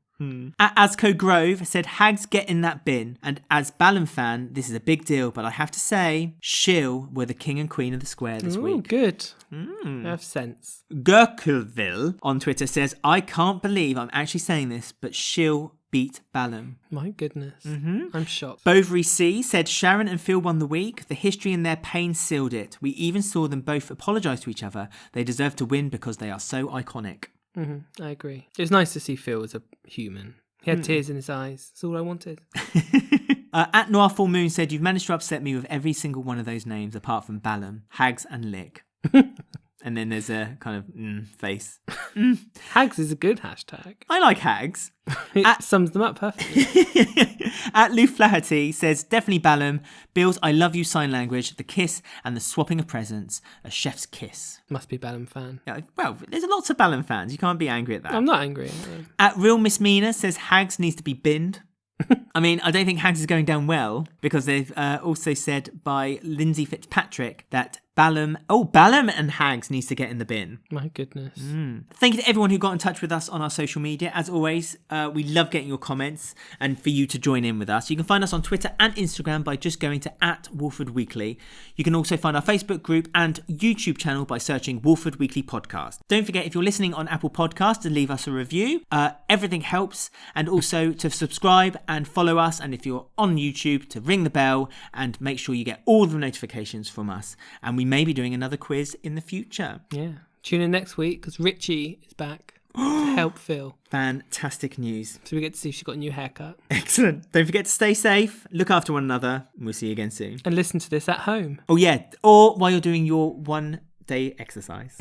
At Asco Grove said, Hags get in that bin. And as Ballon fan, this is a big deal, but I have to say, Shill were the king and queen of the square this Ooh, week. good. They have sense. Gurkelville on Twitter says, I can't believe I'm actually saying this, but Shill beat Ballum. My goodness. I'm shocked. Bovary C said Sharon and Phil won the week. The history and their pain sealed it. We even saw them both apologise to each other. They deserve to win because they are so iconic. I agree. It's nice to see Phil as a human. He had tears in his eyes. That's all I wanted. At Noir Full Moon said, you've managed to upset me with every single one of those names apart from Ballum, Hags and Lick. And then there's a kind of face. Hags is a good hashtag. I like Hags. It sums them up perfectly. At Lou Flaherty says, definitely Ballum. Bill's I love you sign language, the kiss and the swapping of presents. A chef's kiss. Must be Ballum fan. Yeah, well, there's lots of Ballum fans. You can't be angry at that. I'm not angry. At Real Miss Mina says Hags needs to be binned. I mean, I don't think Hags is going down well because they've also said by Lindsay Fitzpatrick that Ballum and Hags needs to get in the bin. My goodness. Thank you to everyone who got in touch with us on our social media. As always, we love getting your comments and for you to join in with us. You can find us on Twitter and Instagram by just going to @Walford Weekly. You can also find our Facebook group and YouTube channel by searching Walford Weekly Podcast. Don't forget, if you're listening on Apple Podcasts, to leave us a review. Everything helps. And also to subscribe and follow us. And if you're on YouTube, to ring the bell and make sure you get all the notifications from us. And we may be doing another quiz in the future. Yeah. Tune in next week because Richie is back to help Phil. Fantastic news. So we get to see if she's got a new haircut. Excellent. Don't forget to stay safe, look after one another, and we'll see you again soon. And listen to this at home. Oh yeah, or while you're doing your 1 day exercise.